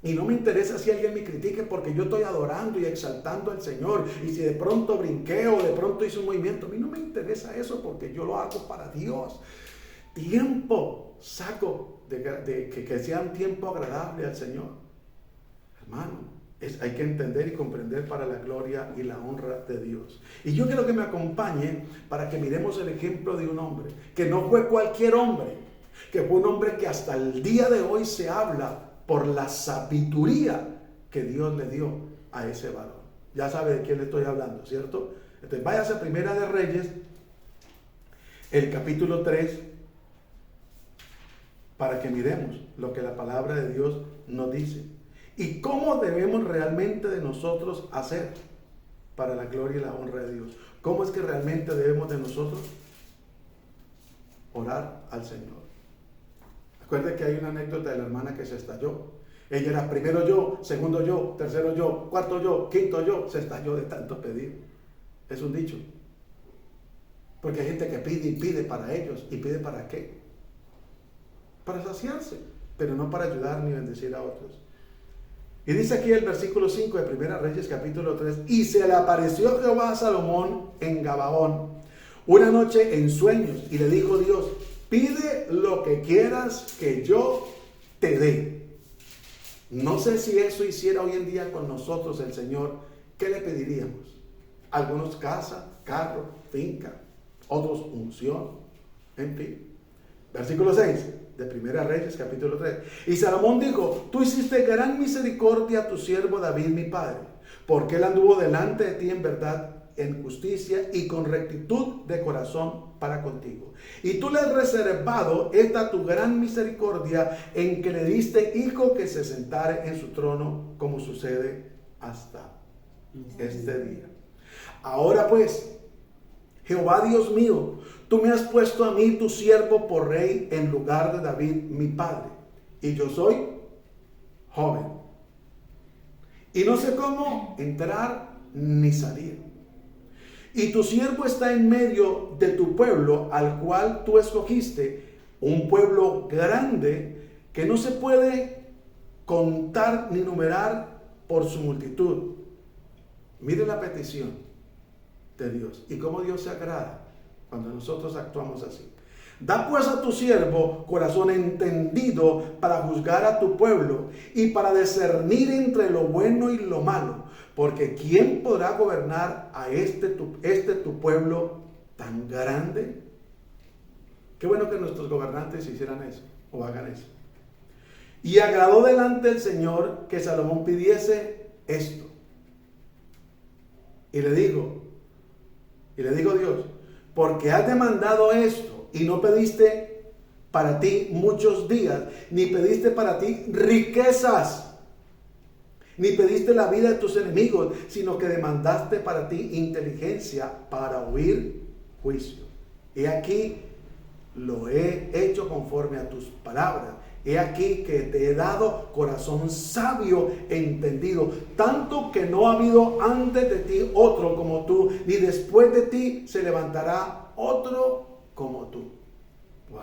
Y no me interesa si alguien me critique porque yo estoy adorando y exaltando al Señor. Y si de pronto brinqué o de pronto hice un movimiento, a mí no me interesa eso porque yo lo hago para Dios. Tiempo saco de que sea un tiempo agradable al Señor. Hermano, hay que entender y comprender para la gloria y la honra de Dios. Y yo quiero que me acompañe para que miremos el ejemplo de un hombre, que no fue cualquier hombre, que fue un hombre que hasta el día de hoy se habla por la sabiduría que Dios le dio a ese varón. Ya sabe de quién le estoy hablando, ¿cierto? Entonces váyase a Primera de Reyes, el capítulo 3, para que miremos lo que la palabra de Dios nos dice y cómo debemos realmente de nosotros hacer. para la gloria y la honra de Dios. ¿Cómo es que realmente debemos de nosotros orar al Señor? Acuérdense que hay una anécdota de la hermana que se estalló. Ella era primero yo, segundo yo, tercero yo, cuarto yo, quinto yo. Se estalló de tanto pedir. Es un dicho. Porque hay gente que pide y pide para ellos. ¿Y pide para qué? Para saciarse, pero no para ayudar ni bendecir a otros. Y dice aquí el versículo 5 de Primera Reyes capítulo 3: y se le apareció Jehová a Salomón en Gabaón una noche en sueños, y le dijo Dios: pide lo que quieras que yo te dé. No sé si eso hiciera hoy en día con nosotros el Señor. ¿Qué le pediríamos? Algunos casa, carro, finca, otros unción, en fin. Versículo 6 de Primera Reyes capítulo 3. Y Salomón dijo: tú hiciste gran misericordia a tu siervo David mi padre, porque él anduvo delante de ti en verdad, en justicia y con rectitud de corazón para contigo. Y tú le has reservado esta tu gran misericordia, en que le diste hijo que se sentare en su trono, como sucede hasta este día. Ahora pues, Jehová Dios mío, tú me has puesto a mí tu siervo por rey en lugar de David mi padre, y yo soy joven, y no sé cómo entrar ni salir. Y tu siervo está en medio de tu pueblo, al cual tú escogiste, un pueblo grande que no se puede contar ni numerar por su multitud. Mire la petición de Dios y cómo Dios se agrada cuando nosotros actuamos así. Da pues a tu siervo corazón entendido para juzgar a tu pueblo y para discernir entre lo bueno y lo malo, porque ¿quién podrá gobernar a este tu pueblo tan grande? Qué bueno que nuestros gobernantes hicieran eso o hagan eso. Y agradó delante del Señor que Salomón pidiese esto. Y le dijo Dios: porque has demandado esto y no pediste para ti muchos días, ni pediste para ti riquezas, ni pediste la vida de tus enemigos, sino que demandaste para ti inteligencia para oír juicio. He aquí, lo he hecho conforme a tus palabras. He aquí que te he dado corazón sabio e entendido, tanto que no ha habido antes de ti otro como tú, ni después de ti se levantará otro como tú. Wow.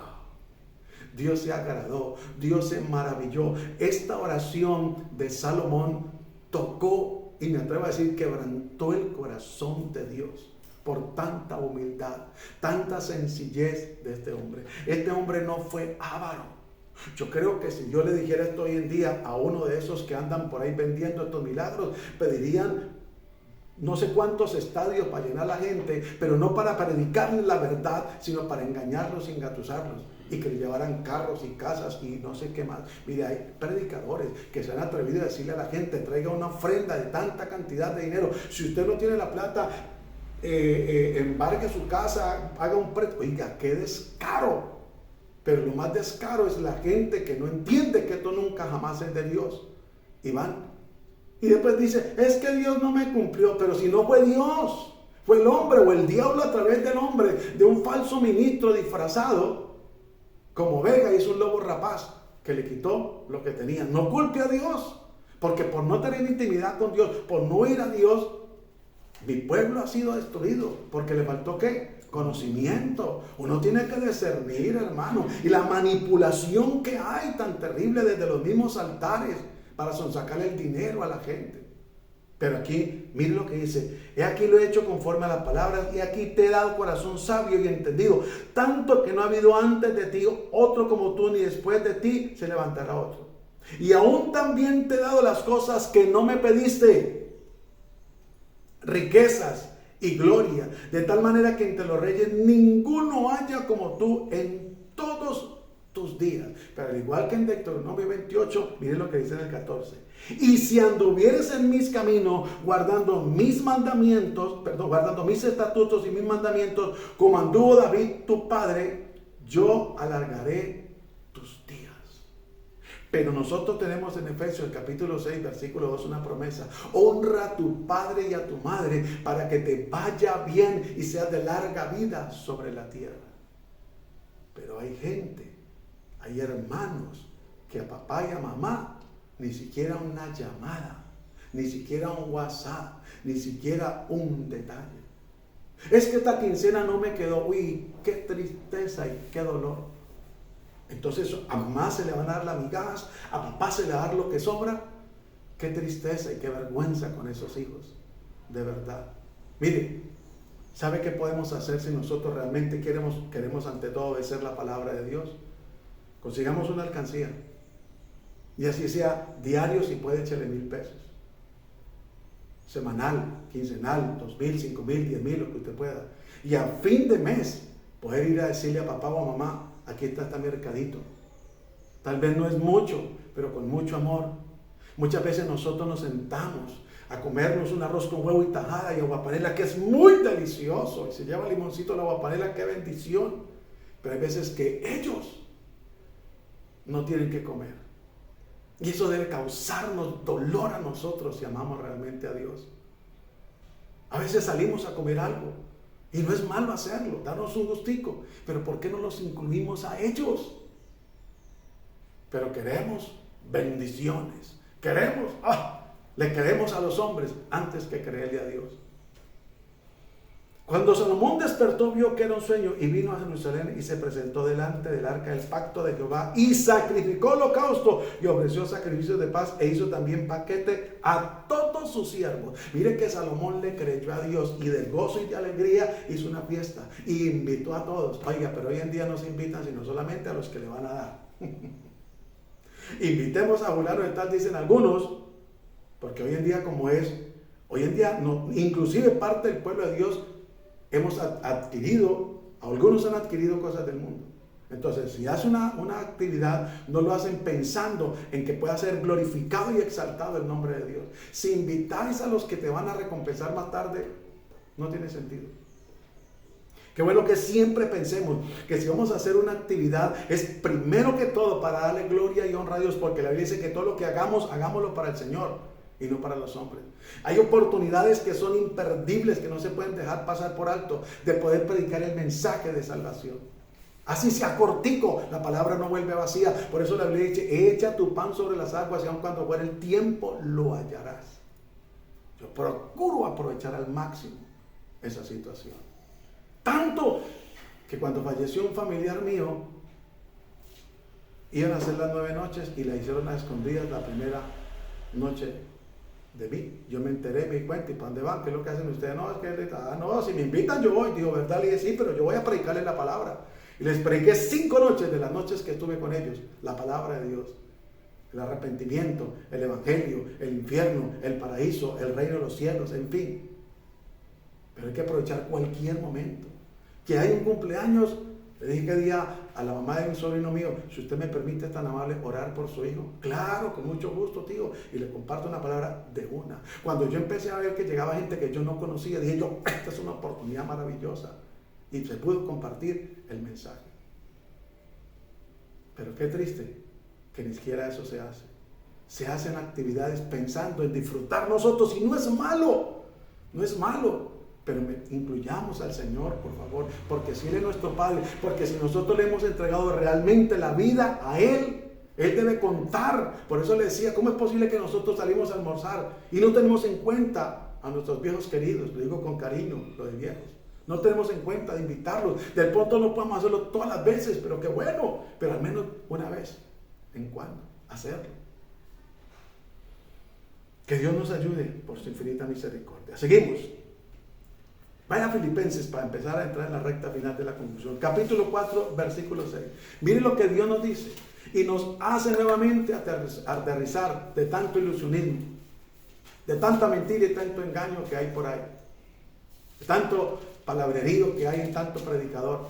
Dios se agradó, Dios se maravilló. Esta oración de Salomón tocó, y me atrevo a decir, quebrantó el corazón de Dios por tanta humildad, tanta sencillez de este hombre. Este hombre no fue avaro. Yo creo que si yo le dijera esto hoy en día a uno de esos que andan por ahí vendiendo estos milagros, pedirían no sé cuántos estadios para llenar a la gente, pero no para predicarles la verdad, sino para engañarlos y engatusarlos, y que le llevaran carros y casas y no sé qué más. Mire, hay predicadores que se han atrevido a decirle a la gente: traiga una ofrenda de tanta cantidad de dinero. Si usted no tiene la plata, embargue su casa, haga un préstamo. Oiga, qué descaro. Pero lo más descaro es la gente que no entiende que esto nunca jamás es de Dios. Y van. Y después dice: es que Dios no me cumplió. Pero si no fue Dios, fue el hombre o el diablo a través del hombre, de un falso ministro disfrazado como oveja, hizo un lobo rapaz que le quitó lo que tenía. No culpe a Dios, porque por no tener intimidad con Dios, por no ir a Dios, mi pueblo ha sido destruido. Porque le faltó ¿qué? Conocimiento. Uno tiene que discernir, hermano. Y la manipulación que hay tan terrible desde los mismos altares para sonsacarle el dinero a la gente. Pero aquí, mire lo que dice: he aquí lo he hecho conforme a las palabras, y aquí te he dado corazón sabio y entendido, tanto que no ha habido antes de ti otro como tú, ni después de ti se levantará otro. Y aún también te he dado las cosas que no me pediste, riquezas y gloria, de tal manera que entre los reyes ninguno haya como tú en todos tus días. Pero al igual que en Deuteronomio 28, miren lo que dice en el 14: y si anduvieres en mis caminos, guardando mis estatutos y mis mandamientos, como anduvo David tu padre, yo alargaré tus días. Pero nosotros tenemos en Efesios capítulo 6, versículo 2 una promesa. Honra a tu padre y a tu madre para que te vaya bien y seas de larga vida sobre la tierra. Pero hay gente, hay hermanos que a papá y a mamá ni siquiera una llamada, ni siquiera un WhatsApp, ni siquiera un detalle. Es que esta quincena no me quedó. Uy, qué tristeza y qué dolor. Entonces a mamá se le van a dar las migajas, a papá se le va a dar lo que sobra. Qué tristeza y qué vergüenza con esos hijos, de verdad. Mire, ¿sabe qué podemos hacer si nosotros realmente queremos ante todo obedecer la palabra de Dios? Consigamos una alcancía, y así sea diario, si puede, échele 1,000 pesos. Semanal, quincenal, 2,000, 5,000, 10,000, lo que usted pueda. Y a fin de mes, poder ir a decirle a papá o a mamá: aquí está este mercadito. Tal vez no es mucho, pero con mucho amor. Muchas veces nosotros nos sentamos a comernos un arroz con huevo y tajada y aguapanela, que es muy delicioso. Y se lleva limoncito a la aguapanela, qué bendición. Pero hay veces que ellos no tienen que comer. Y eso debe causarnos dolor a nosotros si amamos realmente a Dios. A veces salimos a comer algo. Y no es malo hacerlo, darnos un gustico, pero ¿por qué no los incluimos a ellos? Pero queremos bendiciones, le queremos a los hombres antes que creerle a Dios. Cuando Salomón despertó, vio que era un sueño y vino a Jerusalén y se presentó delante del arca del pacto de Jehová y sacrificó holocausto y ofreció sacrificios de paz e hizo también paquete a todos sus siervos. Mire que Salomón le creyó a Dios y de gozo y de alegría hizo una fiesta y invitó a todos. Oiga, pero hoy en día no se invitan sino solamente a los que le van a dar. Invitemos a fulano de tal, dicen algunos, porque hoy en día hoy en día no, inclusive parte del pueblo de Dios algunos han adquirido cosas del mundo. Entonces, si hace una actividad, no lo hacen pensando en que pueda ser glorificado y exaltado el nombre de Dios. Si invitáis a los que te van a recompensar más tarde, no tiene sentido. Qué bueno que siempre pensemos que si vamos a hacer una actividad, es primero que todo para darle gloria y honra a Dios, porque la Biblia dice que todo lo que hagamos, hagámoslo para el Señor y no para los hombres. Hay oportunidades que son imperdibles, que no se pueden dejar pasar por alto, de poder predicar el mensaje de salvación. Así sea cortico, la palabra no vuelve vacía. Por eso la Biblia dice: echa tu pan sobre las aguas y aun cuando fuera el tiempo lo hallarás. Yo procuro aprovechar al máximo esa situación. Tanto que cuando falleció un familiar mío, iban a hacer las 9 noches y la hicieron a escondidas la primera noche de mí. Yo me enteré, me di cuenta, ¿y para dónde van? ¿Qué es lo que hacen ustedes? No, es que no, si me invitan yo voy. Digo, ¿verdad? Le dije, sí, pero yo voy a predicarles la palabra. Y les prediqué 5 noches de las noches que estuve con ellos, la palabra de Dios. El arrepentimiento, el evangelio, el infierno, el paraíso, el reino de los cielos, en fin. Pero hay que aprovechar cualquier momento. Que hay un cumpleaños, le dije que día a la mamá de un sobrino mío: si usted me permite, tan amable, orar por su hijo. Claro, con mucho gusto, tío. Y le comparto una palabra de una. Cuando yo empecé a ver que llegaba gente que yo no conocía, dije yo: esta es una oportunidad maravillosa. Y se pudo compartir el mensaje. Pero qué triste que ni siquiera eso se hace. Se hacen actividades pensando en disfrutar nosotros, y no es malo. No es malo. Pero incluyamos al Señor, por favor, porque si Él es nuestro Padre, porque si nosotros le hemos entregado realmente la vida a Él, Él debe contar. Por eso le decía: ¿cómo es posible que nosotros salimos a almorzar y no tenemos en cuenta a nuestros viejos queridos? Lo digo con cariño, lo de viejos. No tenemos en cuenta de invitarlos. Del pronto no podemos hacerlo todas las veces, pero qué bueno, pero al menos una vez en cuando hacerlo. Que Dios nos ayude por su infinita misericordia. Seguimos. Vaya a Filipenses para empezar a entrar en la recta final de la conclusión. Capítulo 4, versículo 6. Miren lo que Dios nos dice. Y nos hace nuevamente aterrizar de tanto ilusionismo, de tanta mentira y tanto engaño que hay por ahí. De tanto palabrerío que hay en tanto predicador.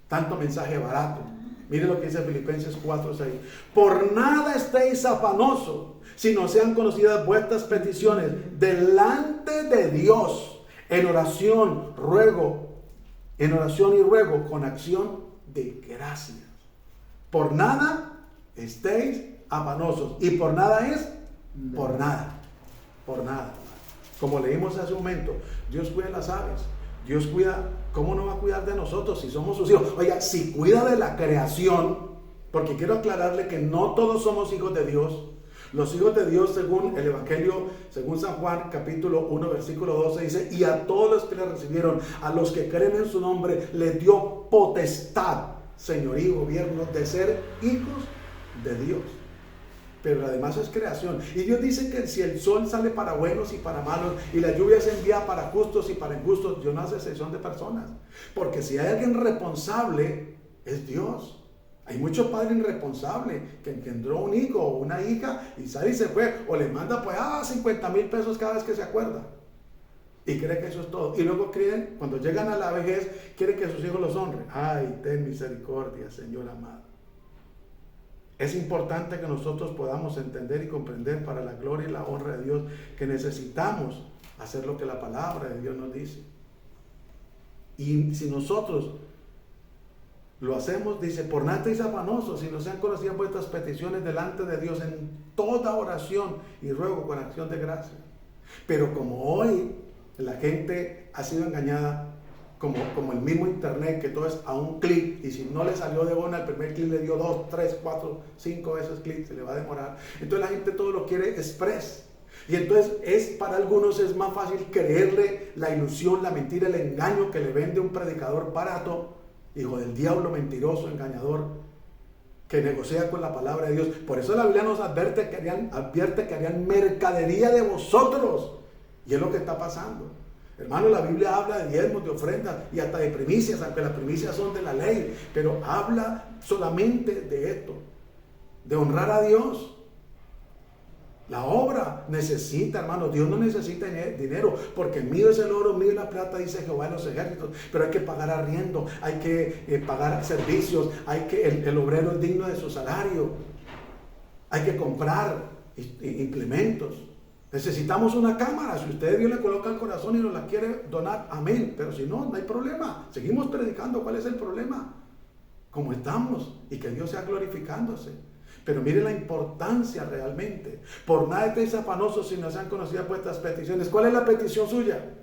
Tanto mensaje barato. Miren lo que dice Filipenses 4, 6. Por nada estéis afanosos, sino sean conocidas vuestras peticiones delante de Dios. En oración y ruego con acción de gracias. Por nada estéis afanosos. Y por nada es, por nada. Por nada. Como leímos hace un momento, Dios cuida las aves. Dios cuida, ¿cómo no va a cuidar de nosotros si somos sus hijos? Oiga, si cuida de la creación, porque quiero aclararle que no todos somos hijos de Dios. Los hijos de Dios, según el Evangelio, según San Juan, capítulo 1, versículo 12, dice: y a todos los que le recibieron, a los que creen en su nombre, les dio potestad, señorío y gobierno, de ser hijos de Dios. Pero además es creación. Y Dios dice que si el sol sale para buenos y para malos, y la lluvia se envía para justos y para injustos, Dios no hace excepción de personas. Porque si hay alguien responsable, es Dios. Hay muchos padres irresponsables que engendró un hijo o una hija y sale y se fue, o le manda pues 50,000 pesos cada vez que se acuerda. Y cree que eso es todo. Y luego creen, cuando llegan a la vejez, quieren que sus hijos los honren. Ay, ten misericordia, Señor amado. Es importante que nosotros podamos entender y comprender, para la gloria y la honra de Dios, que necesitamos hacer lo que la palabra de Dios nos dice. Y si nosotros lo hacemos, dice: por nada estéis afanosos, si no sean conocidas vuestras peticiones delante de Dios en toda oración y ruego con acción de gracia. Pero como hoy la gente ha sido engañada, como el mismo internet, que todo es a un clic, y si no le salió de una, el primer clic le dio 2, 3, 4, 5 veces clic, se le va a demorar. Entonces la gente todo lo quiere express. Y entonces para algunos es más fácil creerle la ilusión, la mentira, el engaño que le vende un predicador barato, hijo del diablo, mentiroso, engañador, que negocia con la palabra de Dios. Por eso la Biblia nos advierte que harían mercadería de vosotros. Y es lo que está pasando. Hermano, la Biblia habla de diezmos, de ofrendas y hasta de primicias, aunque las primicias son de la ley, pero habla solamente de esto, de honrar a Dios. La obra necesita, hermano, Dios no necesita dinero, porque mío es el oro, mío es la plata, dice Jehová de los ejércitos, pero hay que pagar arriendo, hay que pagar servicios, el obrero es digno de su salario, hay que comprar implementos. Necesitamos una cámara. Si usted Dios le coloca el corazón y nos la quiere donar, amén. Pero si no, no hay problema. Seguimos predicando. ¿Cuál es el problema? Como estamos, y que Dios sea glorificándose. Pero mire la importancia realmente. Por nada estéis afanosos si no sean conocidas vuestras peticiones. ¿Cuál es la petición suya?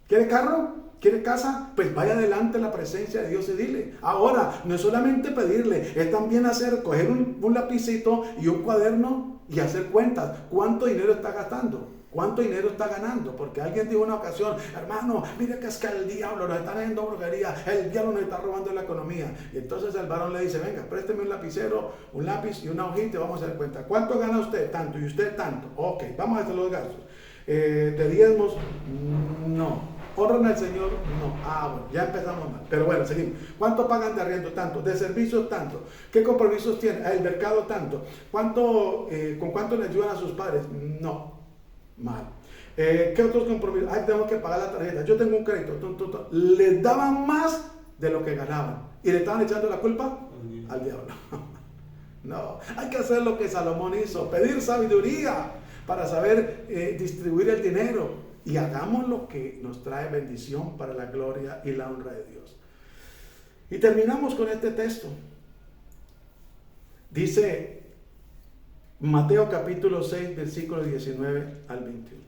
¿Quiere carro? ¿Quiere casa? Pues vaya adelante en la presencia de Dios y dile. Ahora, no es solamente pedirle, es también coger un lapicito y un cuaderno y hacer cuentas. ¿Cuánto dinero está gastando? ¿Cuánto dinero está ganando? Porque alguien dijo una ocasión: hermano, mire que es que el diablo nos está haciendo brujería, el diablo nos está robando la economía. Y entonces el varón le dice: venga, présteme un lapicero, un lápiz y una hojita y vamos a hacer cuenta. ¿Cuánto gana usted? Tanto. ¿Y usted? Tanto. Ok, vamos a hacer los gastos. ¿De diezmos? No. ¿Honran al Señor? No. Bueno, ya empezamos mal. Pero bueno, seguimos. ¿Cuánto pagan de arriendo? Tanto. ¿De servicios? Tanto. ¿Qué compromisos tienen? El mercado, tanto. ¿Con cuánto le ayudan a sus padres? No. Mal. ¿Qué otros compromisos? Tengo que pagar la tarjeta. Yo tengo un crédito. Les daban más de lo que ganaban. ¿Y le estaban echando la culpa? Al diablo. No. Hay que hacer lo que Salomón hizo. Pedir sabiduría para saber distribuir el dinero. Y hagamos lo que nos trae bendición para la gloria y la honra de Dios. Y terminamos con este texto. Dice Mateo capítulo 6, versículos 19 al 21.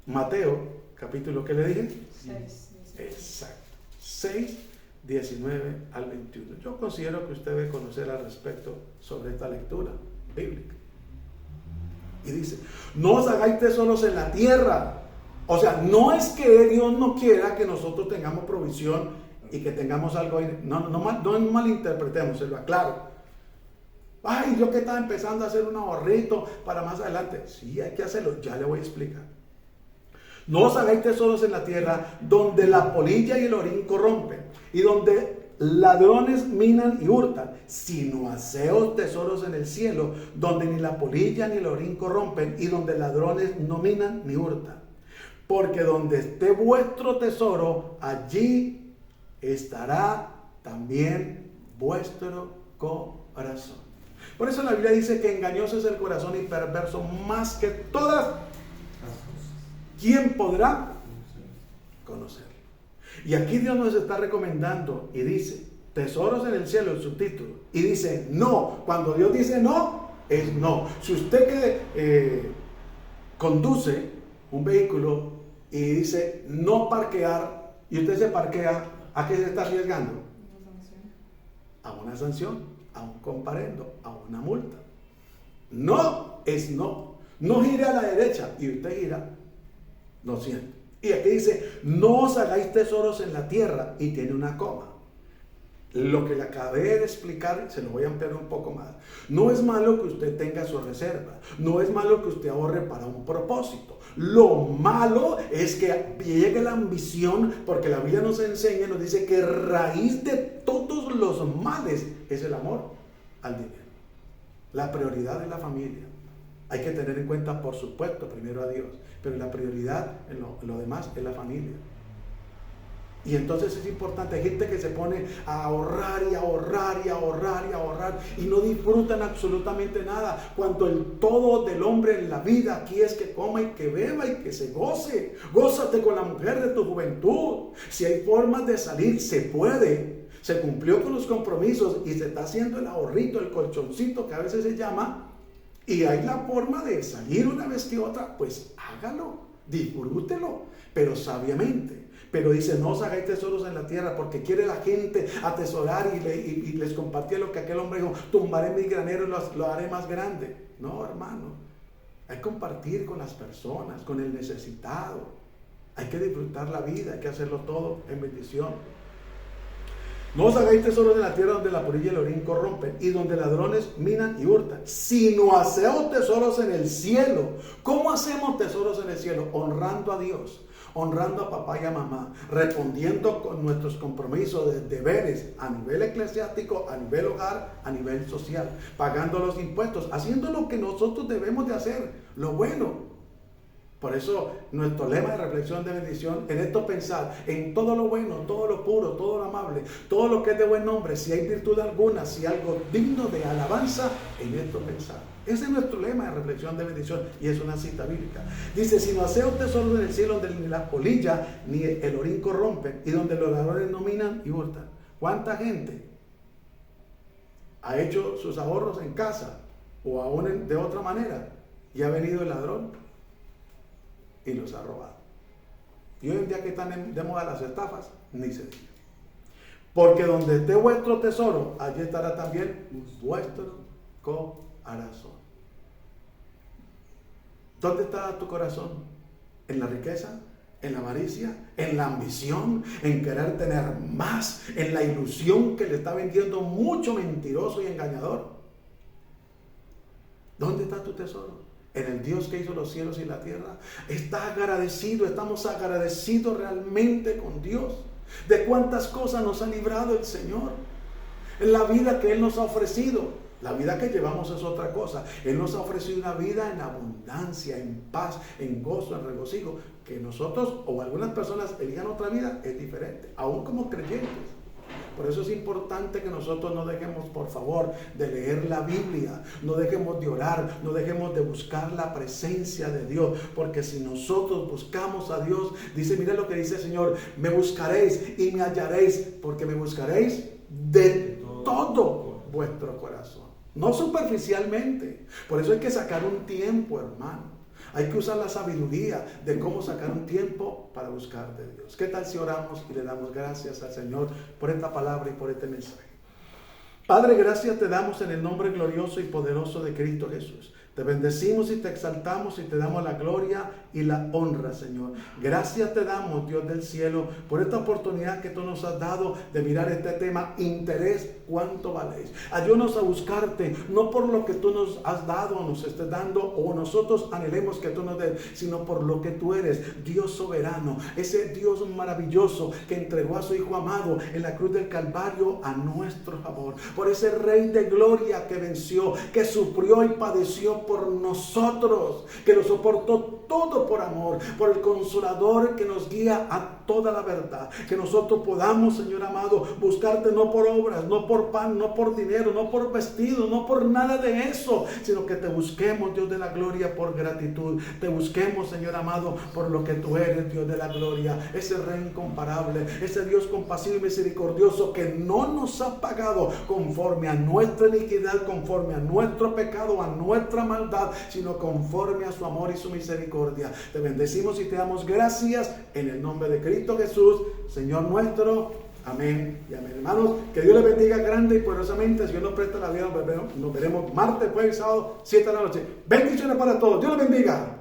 Mateo capítulo, ¿qué le dije? 6. Exacto. 6, 19 al 21. Yo considero que usted debe conocer al respecto sobre esta lectura bíblica. Y dice: no os hagáis tesoros en la tierra. O sea, no es que Dios no quiera que nosotros tengamos provisión y que tengamos algo ahí. No malinterpretemos, se lo aclaro. Ay, yo que estaba empezando a hacer un ahorrito para más adelante. Sí, hay que hacerlo, ya le voy a explicar. No os hagáis tesoros en la tierra, donde la polilla y el orín corrompen, y donde ladrones minan y hurtan, sino haceos tesoros en el cielo, donde ni la polilla ni el orín corrompen, y donde ladrones no minan ni hurtan. Porque donde esté vuestro tesoro, allí estará también vuestro corazón. Por eso la Biblia dice que engañoso es el corazón y perverso más que todas las cosas. ¿Quién podrá conocerlo? Y aquí Dios nos está recomendando y dice, tesoros en el cielo, el subtítulo, y dice no, cuando Dios dice no, es no. Si usted conduce un vehículo y dice no parquear, y usted se parquea, ¿a qué se está arriesgando? A una sanción, a un comparendo, a una multa. No es no. No gire a la derecha y usted gira, lo siento. Y aquí dice, no os hagáis tesoros en la tierra, y tiene una coma. Lo que le acabé de explicar, se lo voy a ampliar un poco más. No es malo que usted tenga su reserva, no es malo que usted ahorre para un propósito. Lo malo es que llegue la ambición, porque la Biblia nos enseña, nos dice que raíz de todos los males es el amor al dinero. La prioridad es la familia. Hay que tener en cuenta, por supuesto, primero a Dios, pero la prioridad en lo demás es la familia. Y entonces es importante, hay gente que se pone a ahorrar y ahorrar y ahorrar y ahorrar y no disfrutan absolutamente nada, cuando el todo del hombre en la vida aquí es que coma y que beba y que se goce. Gózate con la mujer de tu juventud. Si hay formas de salir, se puede. Se cumplió con los compromisos y se está haciendo el ahorrito, el colchoncito que a veces se llama, y hay la forma de salir una vez que otra, pues hágalo, disfrútelo, pero sabiamente. Pero dice, no os hagáis tesoros en la tierra, porque quiere la gente atesorar y les compartía lo que aquel hombre dijo, tumbaré mis graneros y lo haré más grande. No, hermano, hay que compartir con las personas, con el necesitado. Hay que disfrutar la vida, hay que hacerlo todo en bendición. No os hagáis tesoros en la tierra donde la polilla y el orín corrompen y donde ladrones minan y hurtan, sino haced tesoros en el cielo. ¿Cómo hacemos tesoros en el cielo? Honrando a Dios, honrando a papá y a mamá, respondiendo con nuestros compromisos de deberes a nivel eclesiástico, a nivel hogar, a nivel social, pagando los impuestos, haciendo lo que nosotros debemos de hacer, lo bueno. Por eso nuestro lema de reflexión de bendición, en esto pensar, en todo lo bueno, todo lo puro, todo lo amable, todo lo que es de buen nombre, si hay virtud alguna, si algo digno de alabanza, en esto pensar. Ese es nuestro lema de reflexión de bendición y es una cita bíblica. Dice, si no hacéis tesoros en el cielo donde ni la polilla ni el orín corrompen y donde los ladrones no minan y hurtan. ¿Cuánta gente ha hecho sus ahorros en casa o aún de otra manera y ha venido el ladrón y los ha robado? Y hoy en día que están de moda las estafas, ni se diga. Porque donde esté vuestro tesoro, allí estará también vuestro corazón. ¿Dónde está tu corazón? ¿En la riqueza? ¿En la avaricia? ¿En la ambición? ¿En querer tener más? ¿En la ilusión que le está vendiendo mucho mentiroso y engañador? ¿Dónde está tu tesoro? En el Dios que hizo los cielos y la tierra. ¿Estás agradecido? ¿Estamos agradecidos realmente con Dios? ¿De cuántas cosas nos ha librado el Señor? En la vida que Él nos ha ofrecido. La vida que llevamos es otra cosa. Él nos ha ofrecido una vida en abundancia, en paz, en gozo, en regocijo. Que nosotros o algunas personas elijan otra vida es diferente, aún como creyentes. Por eso es importante que nosotros no dejemos, por favor, de leer la Biblia, no dejemos de orar, no dejemos de buscar la presencia de Dios, porque si nosotros buscamos a Dios, dice, mira lo que dice el Señor, me buscaréis y me hallaréis, porque me buscaréis de todo vuestro corazón, no superficialmente. Por eso hay que sacar un tiempo, hermano. Hay que usar la sabiduría de cómo sacar un tiempo para buscar de Dios. ¿Qué tal si oramos y le damos gracias al Señor por esta palabra y por este mensaje? Padre, gracias te damos en el nombre glorioso y poderoso de Cristo Jesús. Te bendecimos y te exaltamos y te damos la gloria y la honra, Señor. Gracias te damos, Dios del cielo, por esta oportunidad que tú nos has dado de mirar este tema, interés, cuánto valéis. Ayúdanos a buscarte, no por lo que tú nos has dado o nos estés dando o nosotros anhelemos que tú nos des, sino por lo que tú eres, Dios soberano, ese Dios maravilloso que entregó a su Hijo amado en la cruz del Calvario a nuestro favor. Por ese Rey de gloria que venció, que sufrió y padeció por nosotros, que lo soportó todo guiado por amor, por el Consolador que nos guía a toda la verdad. Que nosotros podamos, Señor amado, buscarte no por obras, no por pan, no por dinero, no por vestido, no por nada de eso, sino que te busquemos, Dios de la gloria, por gratitud. Te busquemos, Señor amado, por lo que tú eres, Dios de la gloria, ese Rey incomparable, ese Dios compasivo y misericordioso que no nos ha pagado conforme a nuestra iniquidad, conforme a nuestro pecado, a nuestra maldad, sino conforme a su amor y su misericordia. Te bendecimos y te damos gracias en el nombre de Cristo Jesús, Señor nuestro. Amén y amén. Hermanos, que Dios les bendiga grande y poderosamente. Si Dios nos presta la vida, nos veremos martes, jueves y sábado, 7 de la noche. Bendiciones para todos. Dios les bendiga.